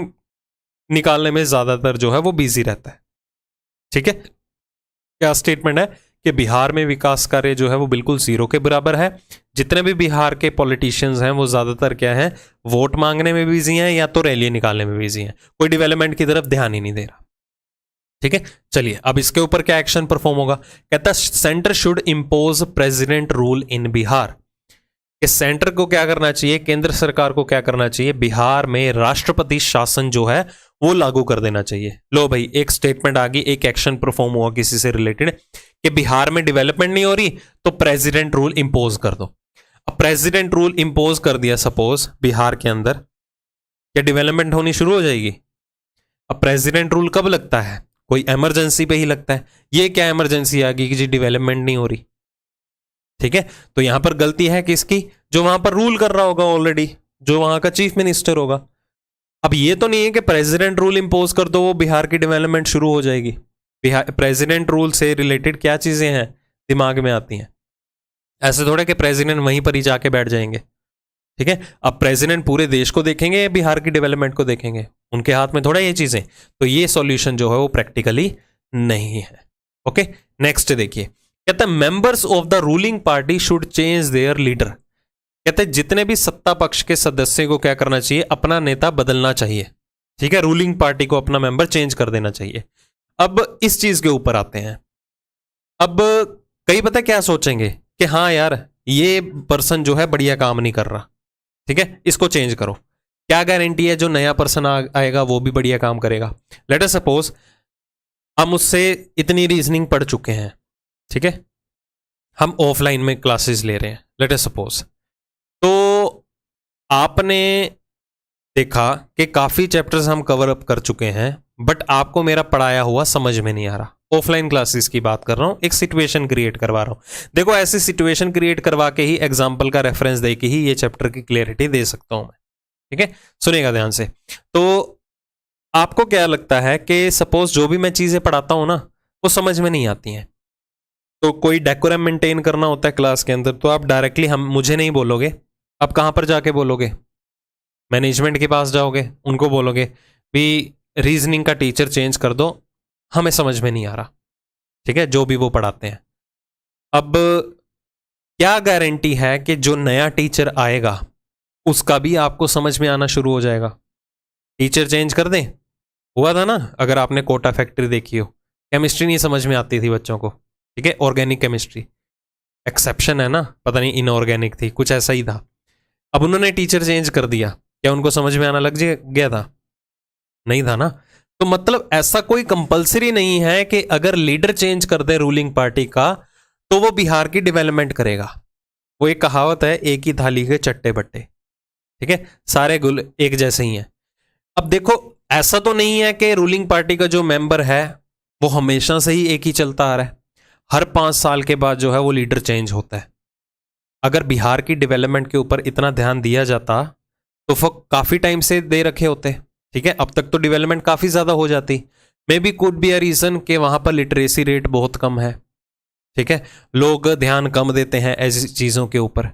निकालने में ज्यादातर जो है वो बिजी रहता है। ठीक है, क्या स्टेटमेंट है कि बिहार में विकास कार्य जो है वो बिल्कुल जीरो के बराबर है। जितने भी बिहार के पॉलिटिशियंस हैं वो ज्यादातर क्या है, वोट मांगने में बिजी हैं या तो रैली निकालने में बिजी हैं, कोई डेवलपमेंट की तरफ ध्यान ही नहीं दे रहा। ठीक है, चलिए अब इसके ऊपर क्या एक्शन परफॉर्म होगा। कहता centre should impose president rule in Bihar, कि सेंटर को क्या करना चाहिए, केंद्र सरकार को क्या करना चाहिए, बिहार में राष्ट्रपति शासन जो है वो लागू कर देना चाहिए। लो भाई, एक स्टेटमेंट आ गई, एक एक्शन परफॉर्म हुआ किसी से रिलेटेड कि बिहार में डेवलपमेंट नहीं हो रही तो प्रेसिडेंट रूल इंपोज कर दो। अब प्रेसिडेंट रूल इंपोज कर दिया सपोज बिहार के अंदर, क्या डेवलपमेंट होनी शुरू हो जाएगी। अब प्रेसिडेंट रूल कब लगता है, कोई इमरजेंसी पे ही लगता है। ये क्या इमरजेंसी आ गई कि जी डेवलपमेंट नहीं हो रही। ठीक है, तो यहां पर गलती है किसकी, जो वहां पर रूल कर रहा होगा ऑलरेडी, जो वहां का चीफ मिनिस्टर होगा। अब ये तो नहीं है कि प्रेसिडेंट रूल इंपोज कर दो वो बिहार की डेवलपमेंट शुरू हो जाएगी। बिहार प्रेसिडेंट रूल से रिलेटेड क्या चीजें हैं दिमाग में आती हैं, ऐसे थोड़ा कि प्रेसिडेंट वहीं पर ही जाके बैठ जाएंगे। ठीक है, अब प्रेसिडेंट पूरे देश को देखेंगे या बिहार की डेवलपमेंट को देखेंगे, उनके हाथ में थोड़ा ये चीजें। तो ये सॉल्यूशन जो है वो प्रैक्टिकली नहीं है। ओके, नेक्स्ट देखिए, कहता है members of the ruling party should change their leader. कहते हैं जितने भी सत्ता पक्ष के सदस्य को क्या करना चाहिए, अपना नेता बदलना चाहिए। ठीक है, रूलिंग पार्टी को अपना मेंबर चेंज कर देना चाहिए। अब इस चीज के ऊपर आते हैं। अब कई पता क्या सोचेंगे कि हाँ यार ये पर्सन जो है बढ़िया काम नहीं कर रहा, ठीक है, इसको चेंज करो। क्या गारंटी है जो नया पर्सन आएगा वो भी बढ़िया काम करेगा। लेट अस सपोज हम उससे इतनी रीजनिंग पढ़ चुके हैं, ठीक है, हम ऑफलाइन में क्लासेस ले रहे हैं लेट अस सपोज, तो आपने देखा कि काफी चैप्टर्स हम कवर अप कर चुके हैं, बट आपको मेरा पढ़ाया हुआ समझ में नहीं आ रहा। ऑफलाइन क्लासेस की बात कर रहा हूं, एक सिचुएशन क्रिएट करवा रहा हूं। देखो ऐसी सिचुएशन क्रिएट करवा के ही एग्जाम्पल का रेफरेंस दे के ही ये चैप्टर की क्लियरिटी दे सकता हूं मैं। ठीक है, सुनिएगा ध्यान से। तो आपको क्या लगता है कि सपोज जो भी मैं चीजें पढ़ाता हूं ना वो समझ में नहीं आती हैं, तो कोई डेकोरम मेंटेन करना होता है क्लास के अंदर, तो आप डायरेक्टली हम मुझे नहीं बोलोगे, आप कहां पर जाके बोलोगे, मैनेजमेंट के पास जाओगे, उनको बोलोगे भी रीजनिंग का टीचर चेंज कर दो, हमें समझ में नहीं आ रहा। ठीक है, जो भी वो पढ़ाते हैं। अब क्या गारंटी है कि जो नया टीचर आएगा उसका भी आपको समझ में आना शुरू हो जाएगा। टीचर चेंज कर दें, हुआ था ना, अगर आपने कोटा फैक्ट्री देखी हो, केमिस्ट्री नहीं समझ में आती थी बच्चों को, ठीक है, ऑर्गेनिक केमिस्ट्री, एक्सेप्शन है ना, पता नहीं इनऑर्गेनिक थी, कुछ ऐसा ही था। अब उन्होंने टीचर चेंज कर दिया, क्या उनको समझ में आना लग गया था? नहीं था ना। तो मतलब ऐसा कोई कंपलसरी नहीं है कि अगर लीडर चेंज कर दे रूलिंग पार्टी का तो वो बिहार की डेवलपमेंट करेगा। वो एक कहावत है, एक ही थाली के चट्टे बट्टे, ठीक है, सारे गुल एक जैसे ही हैं। अब देखो ऐसा तो नहीं है कि रूलिंग पार्टी का जो मेंबर है वो हमेशा से ही एक ही चलता आ रहा है, हर 5 साल के बाद जो है वो लीडर चेंज होता है। अगर बिहार की डेवलपमेंट के ऊपर इतना ध्यान दिया जाता तो वो काफी टाइम से दे रखे होते, ठीक है, अब तक तो डेवलपमेंट काफी ज्यादा हो जाती। May be could be a reason कि वहां पर लिटरेसी रेट बहुत कम है, ठीक है, लोग ध्यान कम देते हैं ऐसी चीजों के ऊपर,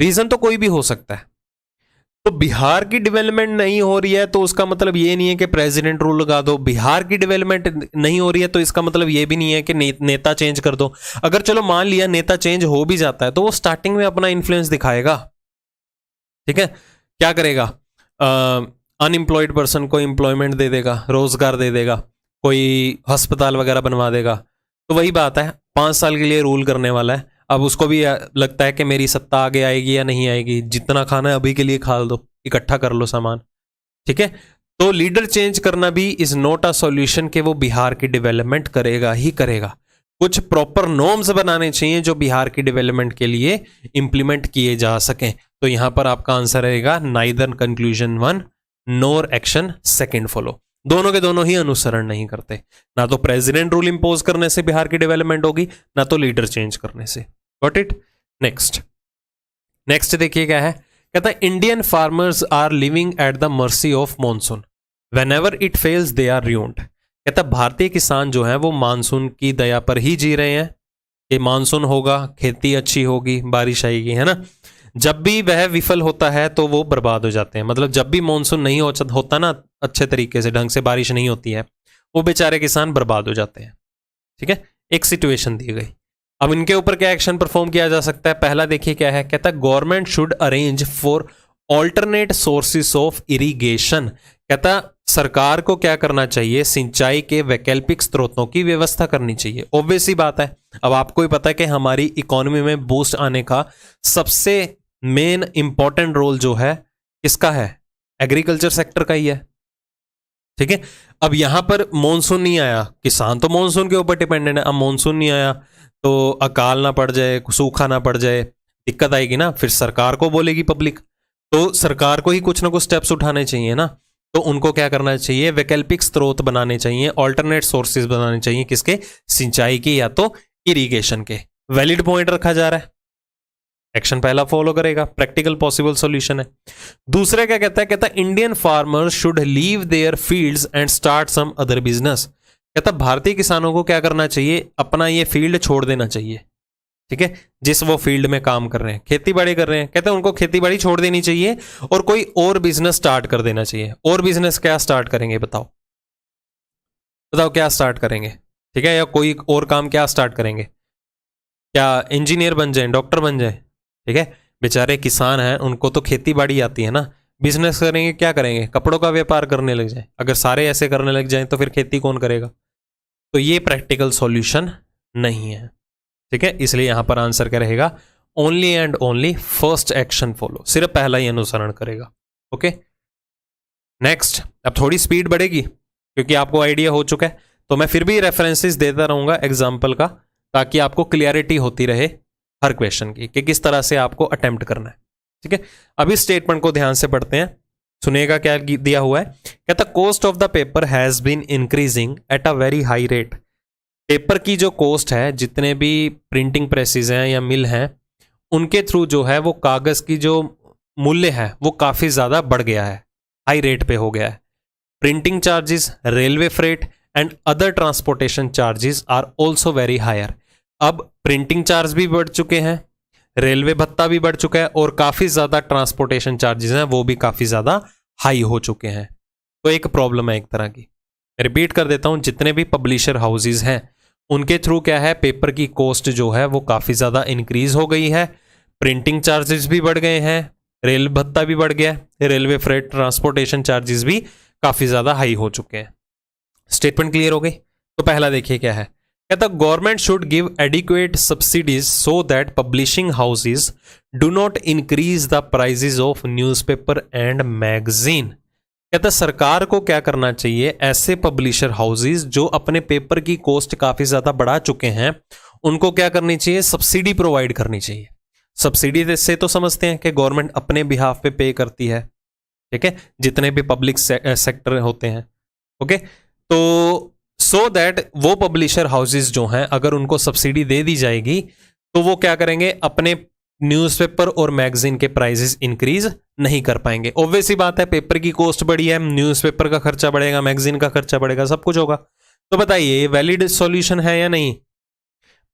रीजन तो कोई भी हो सकता है। तो बिहार की डेवलपमेंट नहीं हो रही है तो उसका मतलब ये नहीं है कि प्रेसिडेंट रूल लगा दो। बिहार की डेवलपमेंट नहीं हो रही है तो इसका मतलब ये भी नहीं है कि नेता चेंज कर दो। अगर चलो मान लिया नेता चेंज हो भी जाता है तो वो स्टार्टिंग में अपना इन्फ्लुएंस दिखाएगा, ठीक है, क्या करेगा, अनएम्प्लॉयड पर्सन को एम्प्लॉयमेंट दे देगा, रोजगार दे देगा, कोई अस्पताल वगैरह बनवा देगा। तो वही बात है, 5 साल के लिए रूल करने वाला है। अब उसको भी लगता है कि मेरी सत्ता आगे आएगी या नहीं आएगी, जितना खाना है अभी के लिए खा दो, इकट्ठा कर लो सामान, ठीक है। तो लीडर चेंज करना भी इज नॉट अ सॉल्यूशन कि वो बिहार की डेवलपमेंट करेगा ही करेगा। कुछ प्रॉपर नॉर्म्स बनाने चाहिए जो बिहार की डेवलपमेंट के लिए इंप्लीमेंट किए जा सकें। तो यहां पर आपका आंसर रहेगा नाइदर कंक्लूजन 1 नोर एक्शन सेकंड फॉलो। दोनों के दोनों ही अनुसरण नहीं करते, ना तो प्रेसिडेंट रूल इंपोज करने से बिहार की डेवलपमेंट होगी, ना तो लीडर चेंज करने से। Got it. नेक्स्ट देखिए क्या है, कहता है Indian farmers are living at the mercy of monsoon, whenever it fails they are ruined। कहता है भारतीय किसान जो है वो मानसून की दया पर ही जी रहे हैं, कि मानसून होगा, खेती अच्छी होगी, बारिश आएगी, है ना। जब भी वह विफल होता है तो वो बर्बाद हो जाते हैं। मतलब जब भी मानसून नहीं होता ना अच्छे तरीके से, ढंग से बारिश नहीं होती है, वो बेचारे किसान बर्बाद हो जाते हैं। ठीक है, एक सिचुएशन दी गई। अब इनके ऊपर क्या एक्शन परफॉर्म किया जा सकता है? पहला देखिए क्या है, कहता है government should arrange for alternate sources of irrigation. कहता सरकार को क्या करना चाहिए, सिंचाई के वैकल्पिक स्रोतों की व्यवस्था करनी चाहिए। ऑब्वियस सी बात है, अब आपको ही पता है कि हमारी इकोनॉमी में बूस्ट आने का सबसे मेन इंपॉर्टेंट रोल जो है किसका है? एग्रीकल्चर सेक्टर का ही है। ठीक है, अब यहां पर मॉनसून नहीं आया, किसान तो मॉनसून के ऊपर डिपेंडेंट है। अब मॉनसून नहीं आया तो अकाल ना पड़ जाए, सूखा ना पड़ जाए, दिक्कत आएगी ना। फिर सरकार को बोलेगी पब्लिक, तो सरकार को ही कुछ ना कुछ स्टेप्स उठाने चाहिए ना। तो उनको क्या करना चाहिए, वैकल्पिक स्रोत बनाने चाहिए, ऑल्टरनेट सोर्सेज बनाने चाहिए। किसके? सिंचाई के या तो इरिगेशन के। वैलिड पॉइंट रखा जा रहा है, एक्शन पहला फॉलो करेगा, प्रैक्टिकल पॉसिबल सॉल्यूशन है। दूसरा क्या कहता है, कहता है Indian farmers should leave their fields and start some other business. कहता भारतीय किसानों को क्या करना चाहिए, अपना ये फील्ड छोड़ देना चाहिए। ठीक है, जिस वो फील्ड में काम कर रहे हैं, खेती बाड़ी कर रहे हैं, कहते हैं उनको खेती बाड़ी छोड़ देनी चाहिए और कोई और बिजनेस स्टार्ट कर देना चाहिए। और बिजनेस क्या स्टार्ट करेंगे बताओ, बताओ क्या स्टार्ट करेंगे? ठीक है, या कोई और काम क्या स्टार्ट करेंगे? क्या इंजीनियर बन जाए, डॉक्टर बन जाए? ठीक है, बेचारे किसान हैं, उनको तो खेती बाड़ी आती है ना। बिजनेस करेंगे, क्या करेंगे? कपड़ों का व्यापार करने लग जाए। अगर सारे ऐसे करने लग जाएं तो फिर खेती कौन करेगा? तो ये प्रैक्टिकल सॉल्यूशन नहीं है। ठीक है, इसलिए यहां पर आंसर क्या रहेगा, only and only first action follow, सिर्फ पहला ही अनुसरण करेगा। Okay, next. अब थोड़ी स्पीड बढ़ेगी क्योंकि आपको आइडिया हो चुका है, तो मैं फिर भी रेफरेंसेस देता रहूंगा एग्जाम्पल का, ताकि आपको क्लियरिटी होती रहे हर क्वेश्चन की कि किस तरह से आपको अटेम्प्ट करना है। ठीक है, अभी स्टेटमेंट को ध्यान से पढ़ते हैं, सुनिएगा क्या दिया हुआ है। कहता cost of the paper has been increasing at a very high rate. Paper की जो कॉस्ट है, जितने भी प्रिंटिंग प्रेसेस हैं या मिल हैं, उनके थ्रू जो है वो कागज की जो मूल्य है वो काफी ज्यादा बढ़ गया है, हाई रेट पे हो गया है। Printing charges, railway freight and other transportation charges are also very higher. अब प्रिंटिंग चार्ज भी बढ़ चुके हैं, रेलवे भत्ता भी बढ़ चुका है, और काफी ज्यादा ट्रांसपोर्टेशन चार्जेस हैं वो भी काफी ज्यादा हाई हो चुके हैं। तो एक प्रॉब्लम है एक तरह की। रिपीट कर देता हूं, जितने भी पब्लिशर हाउसेज हैं उनके थ्रू क्या है, पेपर की कॉस्ट जो है वो काफी ज्यादा इंक्रीज हो गई है, प्रिंटिंग चार्जेस भी बढ़ गए हैं, रेल भत्ता भी बढ़ गया है, रेलवे फ्रेट ट्रांसपोर्टेशन चार्जेस भी काफी ज्यादा हाई हो चुके हैं। स्टेटमेंट क्लियर हो गई? तो पहला देखिए क्या है, कहता government should give adequate subsidies so that publishing houses do not increase the prices of newspaper and magazine. कहता सरकार को क्या करना चाहिए, ऐसे पब्लिशर हाउसेज जो अपने पेपर की कॉस्ट काफी ज्यादा बढ़ा चुके हैं, उनको क्या करनी चाहिए, सब्सिडी प्रोवाइड करनी चाहिए। सब्सिडी से तो समझते हैं कि गवर्नमेंट अपने बिहाफ पे पे करती है। ठीक है, जितने भी पब्लिक सेक्टर होते हैं। ओके, तो सो दैट वो पब्लिशर हाउसेज जो हैं, अगर उनको सब्सिडी दे दी जाएगी तो वो क्या करेंगे, अपने न्यूज़पेपर और मैगजीन के प्राइसेस इंक्रीज नहीं कर पाएंगे। ऑब्वियस ही बात है, पेपर की कॉस्ट बढ़ी है, न्यूज़पेपर का खर्चा बढ़ेगा, मैगजीन का खर्चा बढ़ेगा, सब कुछ होगा। तो बताइए ये वैलिड सॉल्यूशन है या नहीं,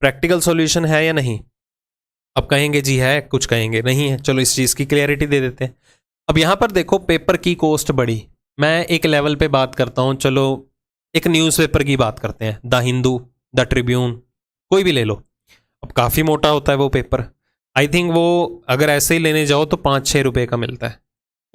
प्रैक्टिकल सॉल्यूशन है या नहीं? अब कहेंगे जी है, कुछ कहेंगे नहीं है। चलो इस चीज की क्लियरिटी दे देते हैं। अब यहां पर देखो, पेपर की कॉस्ट बढ़ी, मैं एक लेवल पे बात करता हूं, चलो एक न्यूज़पेपर की बात करते हैं, द हिंदू, द ट्रिब्यून, कोई भी ले लो। अब काफ़ी मोटा होता है वो पेपर, आई थिंक वो अगर ऐसे ही लेने जाओ तो 5-6 रुपए का मिलता है।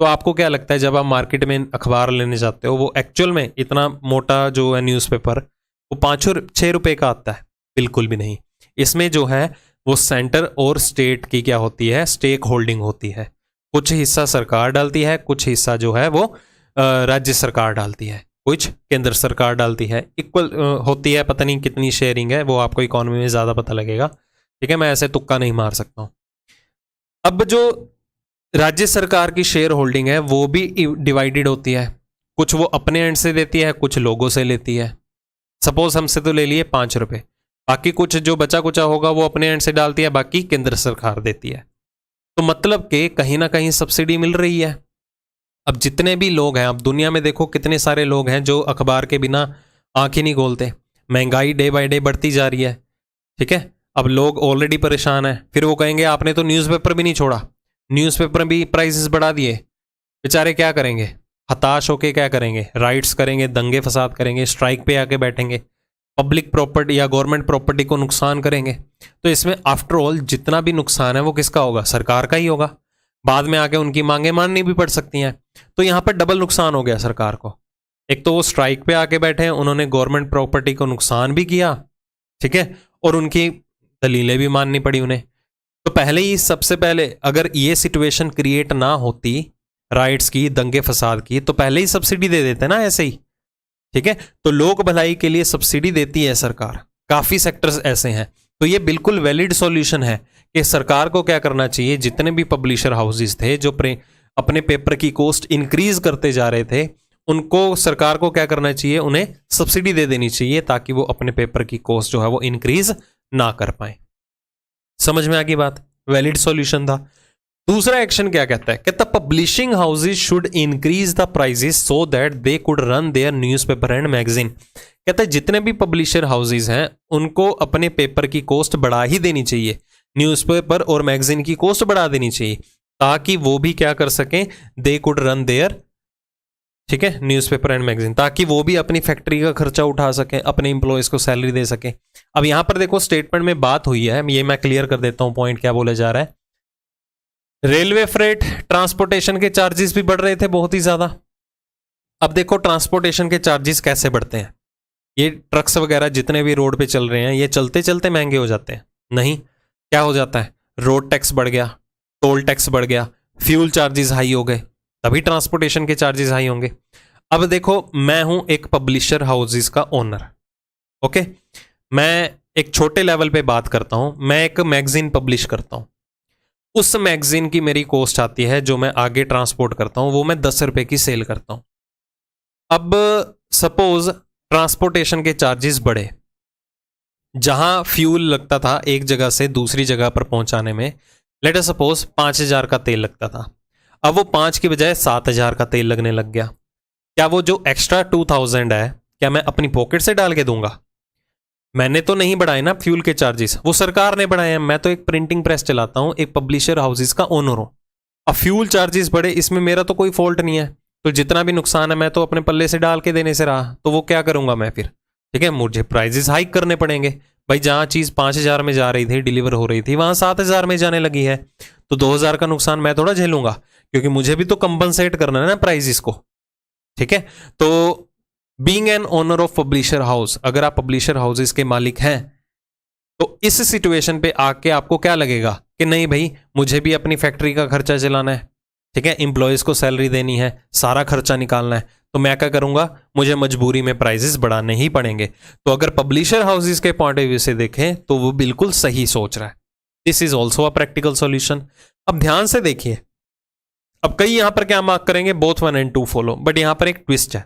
तो आपको क्या लगता है जब आप मार्केट में अखबार लेने जाते हो, वो एक्चुअल में इतना मोटा जो है न्यूज़पेपर वो 5-6 रुपए का आता है? बिल्कुल भी नहीं। इसमें जो है वो सेंटर और स्टेट की क्या होती है, स्टेक होल्डिंग होती है। कुछ हिस्सा सरकार डालती है, कुछ हिस्सा जो है वो राज्य सरकार डालती है, कुछ केंद्र सरकार डालती है, इक्वल होती है। पता नहीं कितनी शेयरिंग है, वो आपको इकोनॉमी में ज़्यादा पता लगेगा। ठीक है, मैं ऐसे तुक्का नहीं मार सकता हूँ। अब जो राज्य सरकार की शेयर होल्डिंग है वो भी डिवाइडेड होती है, कुछ वो अपने एंड से देती है, कुछ लोगों से लेती है। सपोज हमसे तो ले लिए 5 रुपए, बाकी कुछ जो बचा कुचा होगा वो अपने एंड से डालती है, बाकी केंद्र सरकार देती है। तो मतलब कि कहीं ना कहीं सब्सिडी मिल रही है। अब जितने भी लोग हैं, अब दुनिया में देखो कितने सारे लोग हैं जो अखबार के बिना आंख ही नहीं खोलते। महंगाई डे बाय डे बढ़ती जा रही है। ठीक है, अब लोग ऑलरेडी परेशान हैं, फिर वो कहेंगे आपने तो न्यूज़पेपर भी नहीं छोड़ा, न्यूज़पेपर भी प्राइसेस बढ़ा दिए। बेचारे क्या करेंगे, हताश होके क्या करेंगे, राइट्स करेंगे, दंगे फसाद करेंगे, स्ट्राइक पे आके बैठेंगे, पब्लिक प्रॉपर्टी या गवर्नमेंट प्रॉपर्टी को नुकसान करेंगे। तो इसमें आफ्टर ऑल जितना भी नुकसान है वो किसका होगा, सरकार का ही होगा। बाद में आके उनकी मांगे माननी भी पड़ सकती हैं। तो यहाँ पर डबल नुकसान हो गया सरकार को। एक तो वो स्ट्राइक पे आके बैठे, उन्होंने गवर्नमेंट प्रॉपर्टी को नुकसान भी किया, ठीक है, और उनकी दलीलें भी माननी पड़ी उन्हें। तो पहले ही, सबसे पहले अगर ये सिचुएशन क्रिएट ना होती राइट्स की, दंगे फसाद की, तो पहले ही सब्सिडी दे देते ना ऐसे ही, ठीक है। तो लोक भलाई के लिए सब्सिडी देती है सरकार, काफी सेक्टर्स ऐसे हैं। तो ये बिल्कुल वैलिड सॉल्यूशन है कि सरकार को क्या करना चाहिए, जितने भी पब्लिशर हाउसेस थे जो अपने पेपर की कॉस्ट इंक्रीज करते जा रहे थे, उनको सरकार को क्या करना चाहिए, उन्हें सब्सिडी दे देनी चाहिए ताकि वो अपने पेपर की कॉस्ट जो है वो इंक्रीज ना कर पाए। समझ में आ गई बात, वैलिड सॉल्यूशन था। दूसरा एक्शन क्या कहता है, कहता publishing houses should increase the prices so that they could run their newspaper and magazine. कहता है जितने भी पब्लिशर हाउसेस हैं उनको अपने पेपर की कॉस्ट बढ़ा ही देनी चाहिए, न्यूज़पेपर और मैगजीन की कॉस्ट बढ़ा देनी चाहिए ताकि वो भी क्या कर सकें, दे कुड रन देयर, ठीक है, न्यूज़पेपर एंड मैगजीन, ताकि वो भी अपनी फैक्ट्री का खर्चा उठा सकें, अपने इंप्लॉयज को सैलरी दे सकें। अब यहां पर देखो स्टेटमेंट में बात हुई है, ये मैं क्लियर कर देता हूं पॉइंट क्या बोले जा रहा है। रेलवे फ्रेट ट्रांसपोर्टेशन के चार्जेस भी बढ़ रहे थे बहुत ही ज्यादा। अब देखो ट्रांसपोर्टेशन के चार्जेस कैसे बढ़ते हैं, ये ट्रक्स वगैरह जितने भी रोड पे चल रहे हैं ये चलते चलते महंगे हो जाते हैं? नहीं, क्या हो जाता है, रोड टैक्स बढ़ गया, टोल टैक्स बढ़ गया, फ्यूल चार्जेस हाई हो गए, तभी ट्रांसपोर्टेशन के चार्जेस हाई होंगे। अब देखो मैं हूं एक पब्लिशर हाउसेस का ओनर, ओके, मैं एक छोटे लेवल पे बात करता हूं, मैं एक मैगजीन पब्लिश करता हूं, उस मैगजीन की मेरी कॉस्ट आती है जो मैं आगे ट्रांसपोर्ट करता हूं, वो मैं 10 रुपए की सेल करता हूं। अब सपोज ट्रांसपोर्टेशन के चार्जेस बढ़े, जहां फ्यूल लगता था एक जगह से दूसरी जगह पर पहुंचाने में, लेट अस सपोज 5,000 का तेल लगता था, अब वो 5 की बजाय 7,000 का तेल लगने लग गया। क्या वो जो एक्स्ट्रा 2,000 है क्या मैं अपनी पॉकेट से डाल के दूंगा? मैंने तो नहीं बढ़ाए ना फ्यूल के चार्जेस, वो सरकार ने बढ़ाए हैं। मैं तो एक प्रिंटिंग प्रेस चलाता हूं, एक पब्लिशर हाउसेस का ओनर हूं। अब फ्यूल चार्जेस बढ़े, इसमें मेरा तो कोई फॉल्ट नहीं है, तो जितना भी नुकसान है मैं तो अपने पल्ले से डाल के देने से रहा, तो वो क्या करूंगा मैं फिर, ठीक है, मुझे प्राइजेस हाइक करने पड़ेंगे। भाई जहां चीज 5,000 में जा रही थी, डिलीवर हो रही थी, वहां 7,000 में जाने लगी है, तो 2,000 का नुकसान मैं थोड़ा झेलूंगा, क्योंकि मुझे भी तो कंपनसेट करना है ना प्राइजेस को, ठीक है। तो being an owner of publisher house, अगर आप पब्लिशर हाउसेस के मालिक हैं तो इस सिचुएशन पे आके आपको क्या लगेगा कि नहीं भाई मुझे भी अपनी फैक्ट्री का खर्चा चलाना है, ठीक है, इंप्लॉयज को सैलरी देनी है, सारा खर्चा निकालना है, तो मैं क्या करूंगा, मुझे मजबूरी में प्राइसेस बढ़ाने ही पड़ेंगे। तो अगर पब्लिशर हाउसेस के पॉइंट ऑफ व्यू से देखें तो वो बिल्कुल सही सोच रहा है। This is also a practical solution. अब ध्यान से देखिए, अब कई यहां पर क्या मार्क करेंगे, बोथ 1 and 2 फॉलो, बट यहां पर एक ट्विस्ट है।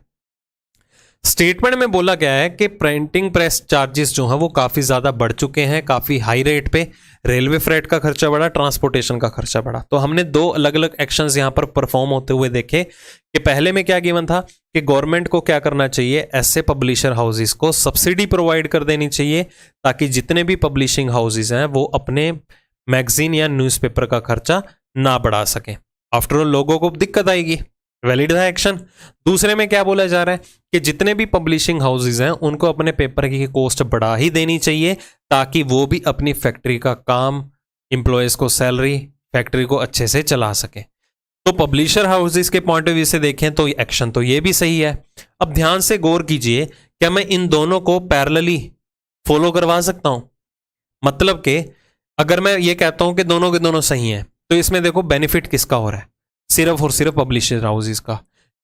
स्टेटमेंट में बोला गया है कि प्रिंटिंग प्रेस चार्जेस जो हैं वो काफी ज्यादा बढ़ चुके हैं, काफी हाई रेट पे, रेलवे फ्रेट का खर्चा बढ़ा, ट्रांसपोर्टेशन का खर्चा बढ़ा। तो हमने दो अलग अलग एक्शंस यहां पर परफॉर्म होते हुए देखे कि पहले में क्या गिवन था कि गवर्नमेंट को क्या करना चाहिए, ऐसे पब्लिशर हाउसेस को सब्सिडी प्रोवाइड कर देनी चाहिए ताकि जितने भी पब्लिशिंग हाउसेस हैं वो अपने मैगजीन या न्यूज़पेपर का खर्चा ना बढ़ा सकें। आफ्टर ऑल लोगों को दिक्कत आएगी, वैलिड था एक्शन। दूसरे में क्या बोला जा रहा है कि जितने भी पब्लिशिंग हाउसेस हैं उनको अपने पेपर की कॉस्ट बढ़ा ही देनी चाहिए ताकि वो भी अपनी फैक्ट्री का काम, एम्प्लॉयज को सैलरी, फैक्ट्री को अच्छे से चला सके। तो पब्लिशर हाउसेस के पॉइंट ऑफ व्यू से देखें तो एक्शन तो ये भी सही है। अब ध्यान से गौर कीजिए, क्या मैं इन दोनों को पैरेलली फॉलो करवा सकता हूं? मतलब कि अगर मैं ये कहता हूं कि दोनों के दोनों सही हैं, तो इसमें देखो बेनिफिट किसका हो रहा है, सिर्फ और सिर्फ पब्लिशर हाउसेस का,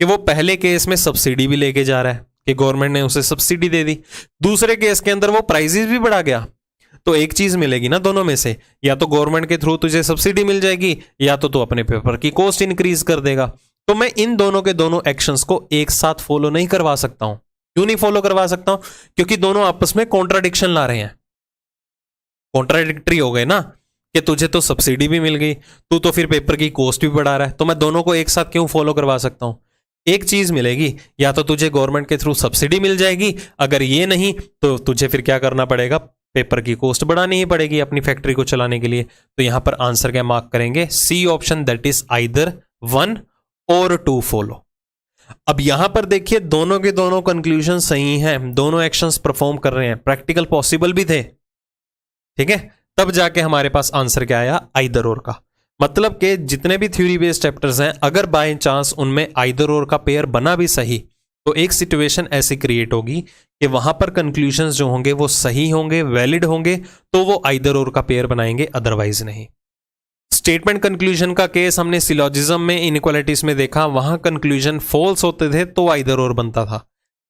कि वो पहले केस में सब्सिडी भी लेके जा रहा है कि गवर्नमेंट ने उसे सब्सिडी दे दी, दूसरे केस के अंदर वो प्राइसेस भी बढ़ा गया। तो एक चीज मिलेगी ना दोनों में से, या तो गवर्नमेंट के थ्रू तुझे सब्सिडी मिल जाएगी या तो तू अपने पेपर की कॉस्ट इंक्रीज कर देगा। तो मैं इन दोनों के दोनों एक्शंस को एक साथ फॉलो नहीं करवा सकता हूं। क्यों नहीं फॉलो करवा सकता हूं? क्योंकि दोनों आपस में कॉन्ट्राडिक्शन ला रहे हैं, कॉन्ट्राडिक्टरी हो गए ना, कि तुझे तो सब्सिडी भी मिल गई, तू तो फिर पेपर की कॉस्ट भी बढ़ा रहा है, तो मैं दोनों को एक साथ क्यों फॉलो करवा सकता हूं? एक चीज मिलेगी, या तो तुझे गवर्नमेंट के थ्रू सब्सिडी मिल जाएगी, अगर ये नहीं तो तुझे फिर क्या करना पड़ेगा, पेपर की कॉस्ट बढ़ानी ही पड़ेगी अपनी फैक्ट्री को चलाने के लिए। तो यहां पर आंसर क्या मार्क करेंगे? C option, that is either 1 और 2 फॉलो। अब यहां पर देखिए दोनों के दोनों कंक्लूजन सही हैं, दोनों एक्शंस परफॉर्म कर रहे हैं, प्रैक्टिकल पॉसिबल भी थे, ठीक है। तब जाके हमारे पास आंसर क्या आया? आइदर और का। मतलब कि जितने भी थ्योरी बेस्ड चैप्टर्स हैं, अगर बाय चांस उनमें आइदर और का पेयर बना भी सही, तो एक सिचुएशन ऐसी क्रिएट होगी कि वहां पर कंक्लूजन्स जो होंगे वो सही होंगे, वैलिड होंगे, तो वो आइदर और का पेयर बनाएंगे, अदरवाइज नहीं। स्टेटमेंट कंक्लूजन का केस हमने सिलॉजिज्म में, इनइक्वालिटीज में देखा, वहां कंक्लूजन फॉल्स होते थे तो आइदर और बनता था,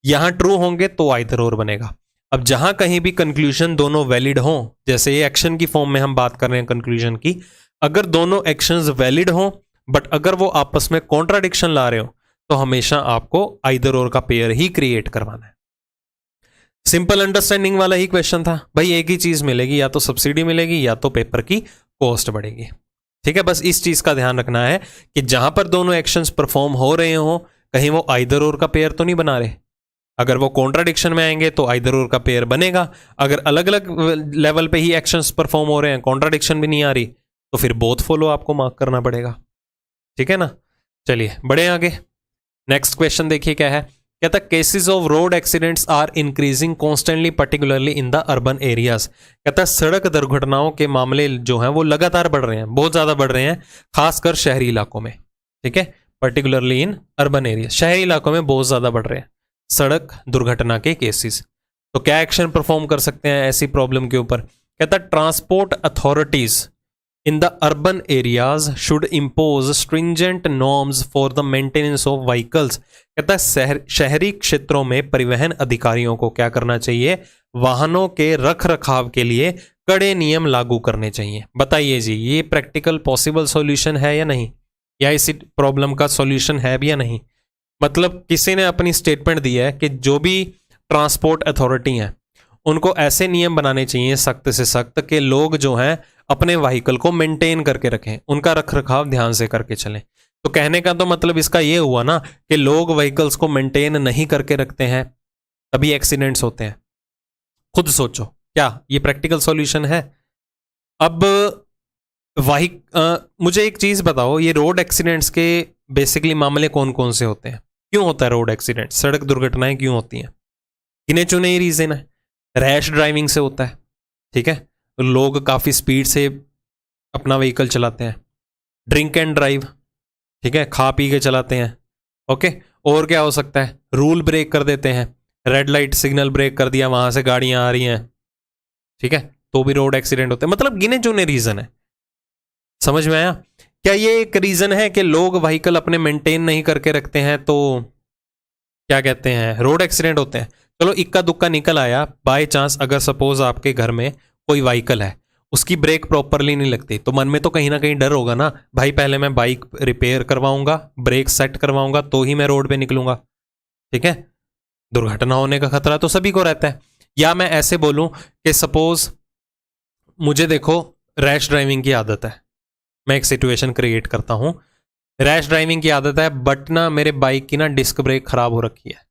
यहां ट्रू होंगे तो आइदर और बनेगा। अब जहां कहीं भी कंक्लूजन दोनों वैलिड हों, जैसे ये एक्शन की फॉर्म में हम बात कर रहे हैं कंक्लूजन की, अगर दोनों एक्शंस वैलिड हों बट अगर वो आपस में कॉन्ट्राडिक्शन ला रहे हो, तो हमेशा आपको आइदर और का पेयर ही क्रिएट करवाना है। सिंपल अंडरस्टैंडिंग वाला ही क्वेश्चन था भाई, एक ही चीज मिलेगी, या तो सब्सिडी मिलेगी या तो पेपर की कॉस्ट बढ़ेगी, ठीक है। बस इस चीज का ध्यान रखना है कि जहां पर दोनों एक्शंस परफॉर्म हो रहे हो, कहीं वो आइदर और का पेयर तो नहीं बना रहे। अगर वो कॉन्ट्राडिक्शन में आएंगे तो आइदर और का पेयर बनेगा, अगर अलग अलग लेवल पे ही एक्शंस परफॉर्म हो रहे हैं, कॉन्ट्राडिक्शन भी नहीं आ रही, तो फिर बोथ फॉलो आपको मार्क करना पड़ेगा, ठीक है ना। चलिए बढ़े आगे। नेक्स्ट क्वेश्चन देखिए क्या है, कहता है cases of road accidents are increasing constantly particularly in the urban areas. कहता है सड़क दुर्घटनाओं के मामले जो हैं वो लगातार बढ़ रहे हैं, बहुत ज्यादा बढ़ रहे हैं, खासकर शहरी इलाकों में, ठीक है। पर्टिकुलरली इन अर्बन एरिया, शहरी इलाकों में बहुत ज्यादा बढ़ रहे हैं सड़क दुर्घटना के केसेस। तो क्या एक्शन परफॉर्म कर सकते हैं ऐसी प्रॉब्लम के ऊपर? कहता है transport authorities in the urban areas should impose stringent norms for the maintenance of vehicles। कहता है शहरी क्षेत्रों में परिवहन अधिकारियों को क्या करना चाहिए? वाहनों के रख रखाव के लिए कड़े नियम लागू करने चाहिए। बताइए जी, ये प्रैक्टिकल पॉसिबल सॉल्यूशन है या नहीं, या इसी प्रॉब्लम का सॉल्यूशन है भी या नहीं? मतलब किसी ने अपनी स्टेटमेंट दी है कि जो भी ट्रांसपोर्ट अथॉरिटी हैं उनको ऐसे नियम बनाने चाहिए सख्त से सख्त कि लोग जो हैं अपने व्हीकल को मेंटेन करके रखें, उनका रखरखाव ध्यान से करके चलें। तो कहने का तो मतलब इसका ये हुआ ना कि लोग व्हीकल्स को मेंटेन नहीं करके रखते हैं तभी एक्सीडेंट्स होते हैं। खुद सोचो, क्या ये प्रैक्टिकल सॉल्यूशन है? अब मुझे एक चीज बताओ, ये रोड एक्सीडेंट्स के बेसिकली मामले कौन कौन से होते हैं? क्यों होता है रोड एक्सीडेंट, सड़क दुर्घटनाएं क्यों होती हैं? गिने चुने ही रीजन है। रैश ड्राइविंग से होता है, ठीक है, लोग काफ़ी स्पीड से अपना व्हीकल चलाते हैं। ड्रिंक एंड ड्राइव, ठीक है, खा पी के चलाते हैं, ओके। और क्या हो सकता है? रूल ब्रेक कर देते हैं, रेड लाइट सिग्नल ब्रेक कर दिया, वहां से गाड़ियां आ रही हैं, ठीक है, तो भी रोड एक्सीडेंट होते हैं। मतलब गिने चुने रीजन है। समझ में आया? क्या ये एक रीजन है कि लोग व्हीकल अपने मेंटेन नहीं करके रखते हैं तो क्या कहते हैं, रोड एक्सीडेंट होते हैं? चलो इक्का दुक्का निकल आया, बाय चांस अगर सपोज आपके घर में कोई व्हीकल है, उसकी ब्रेक प्रॉपरली नहीं लगती, तो मन में तो कहीं ना कहीं डर होगा ना, भाई पहले मैं बाइक रिपेयर करवाऊंगा, ब्रेक सेट करवाऊंगा, तो ही मैं रोड पे निकलूंगा, ठीक है। दुर्घटना होने का खतरा तो सभी को रहता है। या मैं ऐसे बोलूं कि सपोज मुझे देखो रैश ड्राइविंग की आदत है, मैं एक सिचुएशन क्रिएट करता हूं, रैश ड्राइविंग की आदत है बट ना मेरे बाइक की ना डिस्क ब्रेक खराब हो रखी है,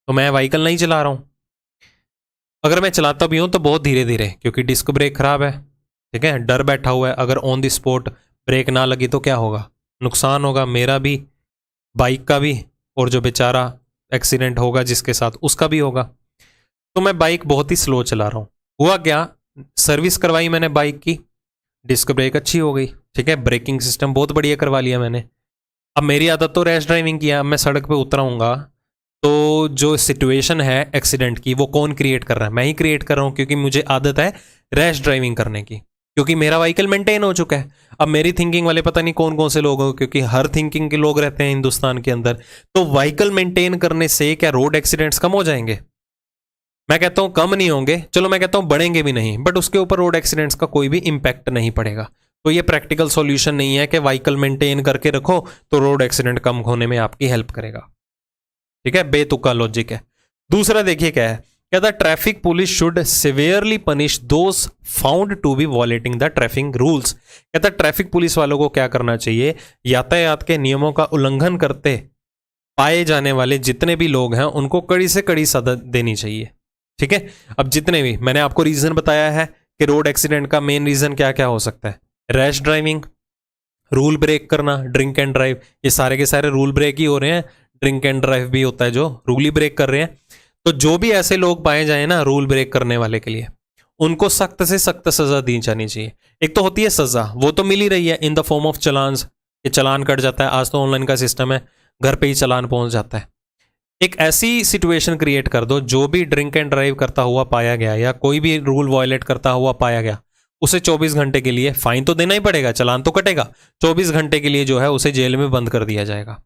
तो मैं व्हीकल नहीं चला रहा हूं। अगर मैं चलाता भी हूं तो बहुत धीरे धीरे, क्योंकि डिस्क ब्रेक खराब है, ठीक है, डर बैठा हुआ है, अगर ऑन द स्पॉट ब्रेक ना लगी तो क्या होगा? नुकसान होगा मेरा भी, बाइक का भी, और जो बेचारा एक्सीडेंट होगा जिसके साथ उसका भी होगा। तो मैं बाइक बहुत ही स्लो चला रहा हूँ। हुआ क्या, सर्विस करवाई मैंने बाइक की, डिस्क ब्रेक अच्छी हो गई, ठीक है, ब्रेकिंग सिस्टम बहुत बढ़िया करवा लिया मैंने। अब मेरी आदत तो रैश ड्राइविंग की है, अब मैं सड़क पे उतराऊंगा तो जो सिचुएशन है एक्सीडेंट की वो कौन क्रिएट कर रहा है? मैं ही क्रिएट कर रहा हूँ, क्योंकि मुझे आदत है रैश ड्राइविंग करने की, क्योंकि मेरा व्हीकल मेंटेन हो चुका है। अब मेरी थिंकिंग वाले पता नहीं कौन कौन से लोग हो, क्योंकि हर थिंकिंग के लोग रहते हैं हिंदुस्तान के अंदर। तो व्हीकल मेंटेन करने से क्या रोड एक्सीडेंट्स कम हो जाएंगे? मैं कहता हूं कम नहीं होंगे, चलो मैं कहता हूं बढ़ेंगे भी नहीं, बट उसके ऊपर रोड एक्सीडेंट्स का कोई भी इंपैक्ट नहीं पड़ेगा। तो ये प्रैक्टिकल सॉल्यूशन नहीं है कि व्हीकल मेंटेन करके रखो तो रोड एक्सीडेंट कम होने में आपकी हेल्प करेगा, ठीक है, बेतुका लॉजिक है। दूसरा देखिए क्या है, कहता है traffic police should severely punish those found to be violating the traffic rules. कहता है ट्रैफिक पुलिस वालों को क्या करना चाहिए, यातायात के नियमों का उल्लंघन करते पाए जाने वाले जितने भी लोग हैं उनको कड़ी से कड़ी सजा देनी चाहिए। ठीक है, अब जितने भी मैंने आपको रीजन बताया है कि रोड एक्सीडेंट का मेन रीजन क्या क्या हो सकता है, रैश ड्राइविंग, रूल ब्रेक करना, ड्रिंक एंड ड्राइव, ये सारे के सारे रूल ब्रेक ही हो रहे हैं, ड्रिंक एंड ड्राइव भी होता है जो रूल ही ब्रेक कर रहे हैं। तो जो भी ऐसे लोग पाए जाए ना रूल ब्रेक करने वाले के लिए, उनको सख्त से सख्त सजा दी जानी चाहिए। एक तो होती है सजा, वो तो मिल ही रही है in the form of challans, ये चलान कट जाता है, आज तो ऑनलाइन का सिस्टम है, घर पे ही चलान पहुंच जाता है। एक ऐसी सिचुएशन क्रिएट कर दो, जो भी ड्रिंक एंड ड्राइव करता हुआ पाया गया या कोई भी रूल वायलेट करता हुआ पाया गया, उसे 24 घंटे के लिए फाइन तो देना ही पड़ेगा, चलान तो कटेगा, 24 घंटे के लिए जो है उसे जेल में बंद कर दिया जाएगा।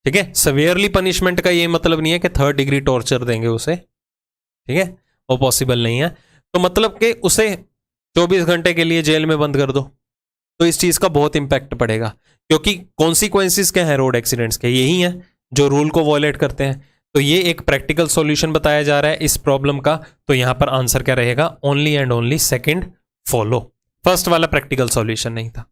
ठीक है, सवियरली पनिशमेंट का ये मतलब नहीं है कि 3rd डिग्री टॉर्चर देंगे उसे, ठीक है, वो पॉसिबल नहीं है। तो मतलब कि उसे 24 घंटे के लिए जेल में बंद कर दो, तो इस चीज का बहुत इंपैक्ट पड़ेगा, क्योंकि कॉन्सिक्वेंसेस क्या है रोड एक्सीडेंट्स के, यही है जो रूल को वॉयलेट करते हैं। तो ये एक प्रैक्टिकल सॉल्यूशन बताया जा रहा है इस प्रॉब्लम का। तो यहां पर आंसर क्या रहेगा, only and only second follow, first वाला प्रैक्टिकल सॉल्यूशन नहीं था।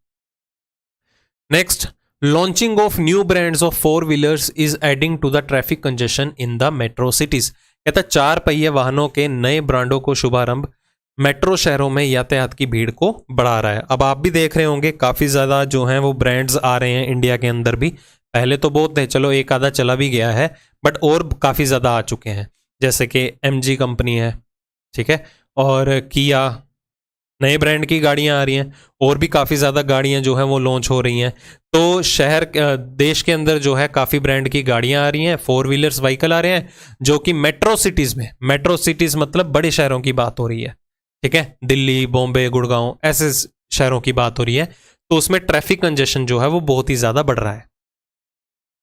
Next, launching of new brands of 4 wheelers is adding to the traffic congestion in the metro cities. कहता 4 पहिए वाहनों के नए ब्रांडों को शुभारंभ मेट्रो शहरों में यातायात की भीड़ को बढ़ा रहा है। अब आप भी देख रहे होंगे काफी ज्यादा जो हैं वो ब्रांड्स आ रहे हैं इंडिया के अंदर भी, पहले तो बहुत थे, चलो एक आधा चला भी गया है, बट और काफी ज्यादा आ चुके हैं, जैसे कि MG कंपनी है, ठीक है, और किया, नए ब्रांड की गाड़ियां आ रही हैं, और भी काफ़ी ज़्यादा गाड़ियां जो हैं वो लॉन्च हो रही हैं। तो शहर देश के अंदर जो है काफ़ी ब्रांड की गाड़ियां आ रही हैं, 4 व्हीलर्स व्हीकल आ रहे हैं, जो कि मेट्रो सिटीज़ में, मेट्रो सिटीज़ मतलब बड़े शहरों की बात हो रही है, ठीक है, दिल्ली, बॉम्बे, गुड़गांव, ऐसे शहरों की बात हो रही है। तो उसमें ट्रैफिक कंजेशन जो है वो बहुत ही ज़्यादा बढ़ रहा है।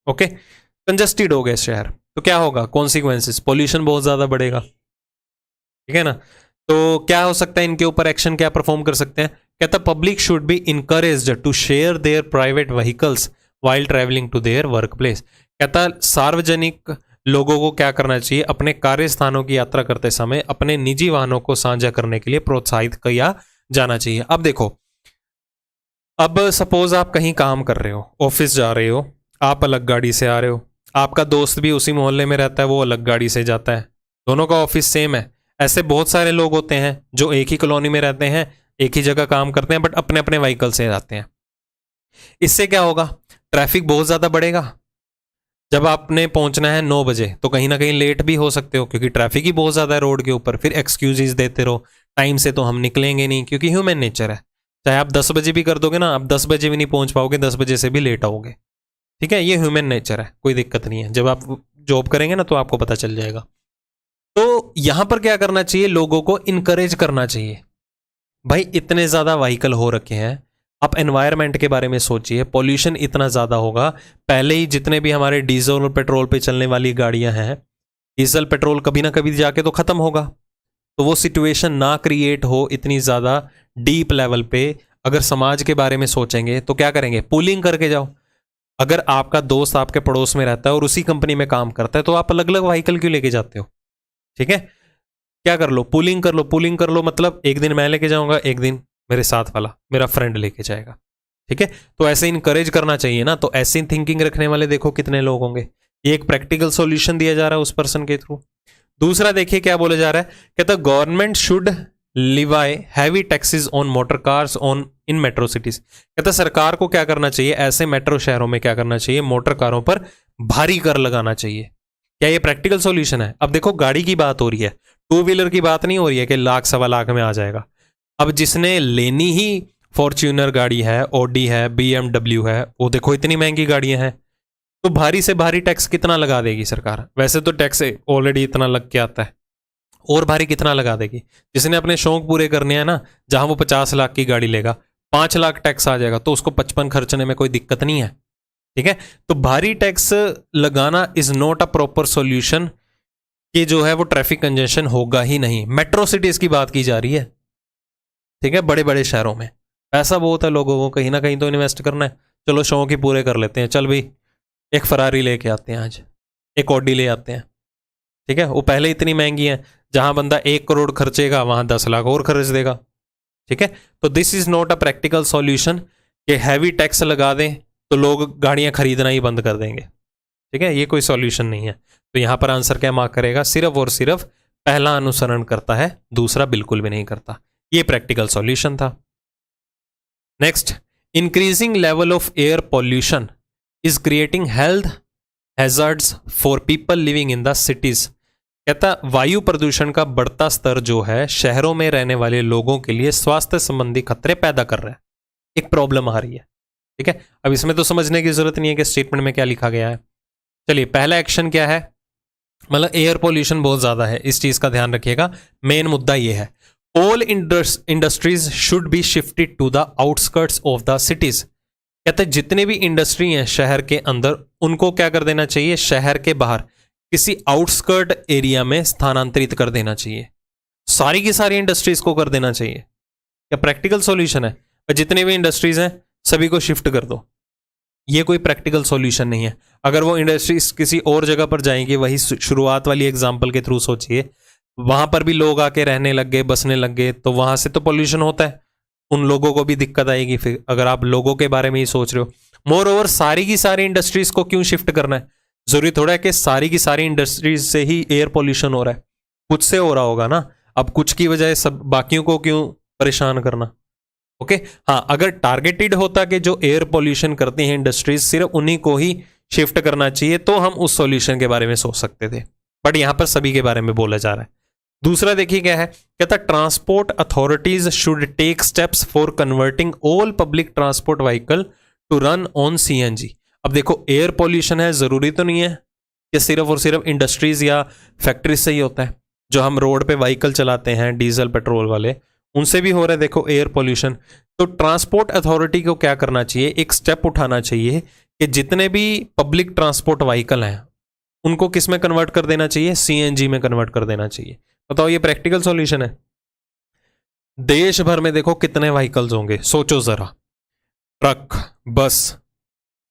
ओके, कंजस्टेड हो गए शहर, तो क्या होगा, कॉन्सिक्वेंसेस, पॉल्यूशन बहुत ज़्यादा बढ़ेगा, ठीक है ना। तो क्या हो सकता है, इनके ऊपर एक्शन क्या परफॉर्म कर सकते हैं। कहता public should be encouraged to share their private vehicles while travelling to their work place. कहता सार्वजनिक लोगों को क्या करना चाहिए, अपने कार्य स्थानों की यात्रा करते समय अपने निजी वाहनों को साझा करने के लिए प्रोत्साहित किया जाना चाहिए। अब देखो, अब सपोज आप कहीं काम कर रहे हो, ऑफिस जा रहे हो, आप अलग गाड़ी से आ रहे हो, आपका दोस्त भी उसी मोहल्ले में रहता है, वो अलग गाड़ी से जाता है, दोनों का ऑफिस सेम है। ऐसे बहुत सारे लोग होते हैं जो एक ही कॉलोनी में रहते हैं, एक ही जगह काम करते हैं, बट अपने अपने व्हीकल से जाते हैं। इससे क्या होगा, ट्रैफिक बहुत ज़्यादा बढ़ेगा। जब आपने पहुंचना है 9 बजे, तो कहीं ना कहीं लेट भी हो सकते हो, क्योंकि ट्रैफिक ही बहुत ज़्यादा है रोड के ऊपर। फिर एक्सक्यूजेज देते रहो, टाइम से तो हम निकलेंगे नहीं, क्योंकि ह्यूमन नेचर है, चाहे आप 10 बजे भी कर दोगे ना, आप 10 बजे भी नहीं पहुंच पाओगे, 10 बजे से भी लेट आओगे, ठीक है, ये ह्यूमन नेचर है, कोई दिक्कत नहीं है। जब आप जॉब करेंगे ना तो आपको पता चल जाएगा। तो यहां पर क्या करना चाहिए, लोगों को इनकरेज करना चाहिए। भाई इतने ज्यादा व्हीकल हो रखे हैं, आप एनवायरनमेंट के बारे में सोचिए, पॉल्यूशन इतना ज्यादा होगा। पहले ही जितने भी हमारे डीजल और पेट्रोल पे चलने वाली गाड़ियां हैं, डीजल पेट्रोल कभी ना कभी जाके तो खत्म होगा। तो वो सिचुएशन ना क्रिएट हो इतनी ज्यादा डीप लेवल पे, अगर समाज के बारे में सोचेंगे तो क्या करेंगे, पूलिंग करके जाओ। अगर आपका दोस्त आपके पड़ोस में रहता है और उसी कंपनी में काम करता है, तो आप अलग अलग व्हीकल क्यों लेके जाते हो, ठीक है, क्या कर लो, पूलिंग कर लो, पूलिंग कर लो, मतलब एक दिन मैं लेके जाऊंगा, एक दिन मेरे साथ वाला मेरा फ्रेंड लेके जाएगा, ठीक है। तो ऐसे इनकरेज करना चाहिए ना। तो ऐसी थिंकिंग रखने वाले देखो कितने लोग होंगे। ये एक प्रैक्टिकल सॉल्यूशन दिया जा रहा है उस पर्सन के थ्रू। दूसरा देखिए क्या बोला जा रहा है, कहता government should Levi heavy taxes on motor cars on in metro cities. कहता सरकार को क्या करना चाहिए, ऐसे मेट्रो शहरों में क्या करना चाहिए, मोटर कारों पर भारी कर लगाना चाहिए। क्या ये प्रैक्टिकल सॉल्यूशन है। अब देखो गाड़ी की बात हो रही है, 2 व्हीलर की बात नहीं हो रही है कि लाख सवा लाख में आ जाएगा। अब जिसने लेनी ही फॉर्च्यूनर गाड़ी है, ऑडी है, BMW है, वो देखो इतनी महंगी गाड़ियां हैं, तो भारी से भारी टैक्स कितना लगा देगी सरकार। वैसे तो टैक्स ऑलरेडी इतना लग के आता है, और भारी कितना लगा देगी। जिसने अपने शौक पूरे करने हैं ना, जहां वो 50 लाख की गाड़ी लेगा, 5 लाख टैक्स आ जाएगा, तो उसको 55 खर्चने में कोई दिक्कत नहीं है, ठीक है। तो भारी टैक्स लगाना is not a proper solution, कि जो है वो ट्रैफिक कंजेशन होगा ही नहीं। मेट्रो सिटीज की बात की जा रही है, ठीक है, बड़े बड़े शहरों में पैसा बहुत है, लोगों को कहीं ना कहीं तो इन्वेस्ट करना है। चलो शौक ही पूरे कर लेते हैं, चल भाई एक फरारी लेके आते हैं, आज एक ऑडी ले आते हैं, ठीक है, वो पहले इतनी महंगी है, जहां बंदा 1 करोड़ खर्चेगा वहां 10 लाख और खर्च देगा, ठीक है। तो this is not a practical solution कि हैवी टैक्स लगा दें तो लोग गाड़ियां खरीदना ही बंद कर देंगे, ठीक है, ये कोई सॉल्यूशन नहीं है। तो यहां पर आंसर क्या मार्क करेगा, सिर्फ और सिर्फ पहला अनुसरण करता है, दूसरा बिल्कुल भी नहीं करता। ये प्रैक्टिकल सॉल्यूशन था। Next, increasing level of air pollution is creating health hazards for people living in the cities. कहता वायु प्रदूषण का बढ़ता स्तर जो है शहरों में रहने वाले लोगों के लिए स्वास्थ्य संबंधी खतरे पैदा कर रहा है, एक प्रॉब्लम आ रही है। ठीक है, अब इसमें तो समझने की जरूरत नहीं है कि स्टेटमेंट में क्या लिखा गया है। चलिए, पहला एक्शन क्या है, मतलब एयर पोल्यूशन बहुत ज्यादा है, इस चीज का ध्यान रखिएगा। मेन मुद्दा ये है, all industries should be shifted to the outskirts of the cities. कहते हैं जितने भी इंडस्ट्री हैं शहर के अंदर, उनको क्या कर देना चाहिए, शहर के बाहर किसी आउटस्कर्ट एरिया में स्थानांतरित कर देना चाहिए। सारी की सारी इंडस्ट्रीज को कर देना चाहिए। क्या प्रैक्टिकल सॉल्यूशन है? जितने भी इंडस्ट्रीज हैं सभी को शिफ्ट कर दो, ये कोई प्रैक्टिकल सॉल्यूशन नहीं है। अगर वो इंडस्ट्रीज किसी और जगह पर जाएंगी, वही शुरुआत वाली एग्जांपल के थ्रू सोचिए, वहां पर भी लोग आके रहने लग गए, बसने लग गए, तो वहां से तो पोल्यूशन होता है, उन लोगों को भी दिक्कत आएगी। फिर अगर आप लोगों के बारे में ही सोच रहे हो, मोर ओवर सारी की सारी इंडस्ट्रीज को क्यों शिफ्ट करना है? जरूरी थोड़ा है कि सारी की सारी इंडस्ट्रीज से ही एयर पोल्यूशन हो रहा है, कुछ से हो रहा होगा ना। अब कुछ की वजह सब बाकियों को क्यों परेशान करना? ओके, हाँ, अगर टारगेटेड होता कि जो एयर पोल्यूशन करती हैं इंडस्ट्रीज सिर्फ उन्हीं को ही शिफ्ट करना चाहिए, तो हम उस सॉल्यूशन के बारे में सोच सकते थे, बट यहां पर सभी के बारे में बोला जा रहा है। दूसरा देखिए क्या है, कहता transport authorities should take steps for converting all public transport vehicle to run on CNG. अब देखो, एयर पोल्यूशन है, जरूरी तो नहीं है कि सिर्फ और सिर्फ इंडस्ट्रीज या फैक्ट्रीज से ही होता है। जो हम रोड पे व्हीकल चलाते हैं डीजल पेट्रोल वाले, उनसे भी हो रहा है देखो एयर पोल्यूशन। तो ट्रांसपोर्ट अथॉरिटी को क्या करना चाहिए, एक स्टेप उठाना चाहिए कि जितने भी पब्लिक ट्रांसपोर्ट व्हीकल हैं उनको किस में कन्वर्ट कर देना चाहिए, सीएनजी में कन्वर्ट कर देना चाहिए। बताओ, ये प्रैक्टिकल सॉल्यूशन है? देश भर में देखो कितने व्हीकल्स होंगे, सोचो जरा, ट्रक, बस।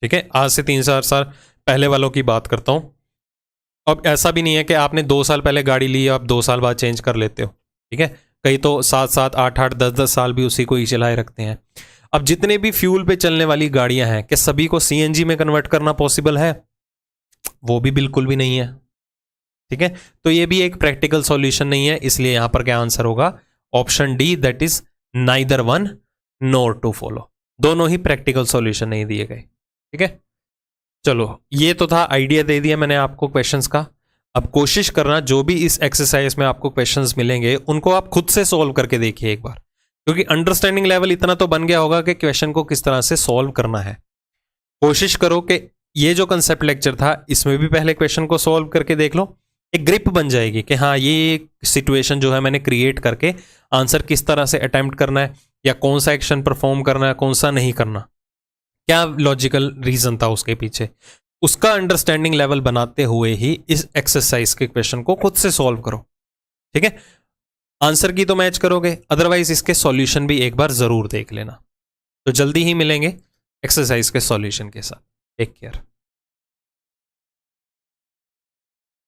ठीक है, आज से 3-4 साल पहले वालों की बात करता हूं। अब ऐसा भी नहीं है कि आपने 2 साल पहले गाड़ी ली, आप 2 साल बाद चेंज कर लेते हो। ठीक है, कई तो 7-7, 8-8, 10-10 साल भी उसी को ही चलाए रखते हैं। अब जितने भी फ्यूल पे चलने वाली गाड़ियां हैं, क्या सभी को सीएनजी में कन्वर्ट करना पॉसिबल है? वो भी बिल्कुल भी नहीं है। ठीक है, तो ये भी एक प्रैक्टिकल सॉल्यूशन नहीं है, इसलिए यहां पर क्या आंसर होगा, option D, that is neither one nor two follow. दोनों ही प्रैक्टिकल सॉल्यूशन नहीं दिए गए। ठीक है, चलो, ये तो था, आइडिया दे दिया मैंने आपको क्वेश्चंस का। अब कोशिश करना जो भी इस एक्सरसाइज में आपको क्वेश्चंस मिलेंगे उनको आप खुद से सॉल्व करके देखिए एक बार, क्योंकि अंडरस्टैंडिंग लेवल इतना तो बन गया होगा कि क्वेश्चन को किस तरह से सॉल्व करना है। कोशिश करो कि ये जो कंसेप्ट लेक्चर था इसमें भी पहले क्वेश्चन को सॉल्व करके देख लो, एक ग्रिप बन जाएगी कि हाँ, ये सिचुएशन जो है मैंने क्रिएट करके आंसर किस तरह से अटेम्प्ट करना है, या कौन सा एक्शन परफॉर्म करना है, कौन सा नहीं करना, क्या लॉजिकल रीजन था उसके पीछे, उसका अंडरस्टैंडिंग लेवल बनाते हुए ही इस एक्सरसाइज के क्वेश्चन को खुद से सॉल्व करो। ठीक है, आंसर की तो मैच करोगे, अदरवाइज इसके सॉल्यूशन भी एक बार जरूर देख लेना। तो जल्दी ही मिलेंगे एक्सरसाइज के सॉल्यूशन के साथ। Take care.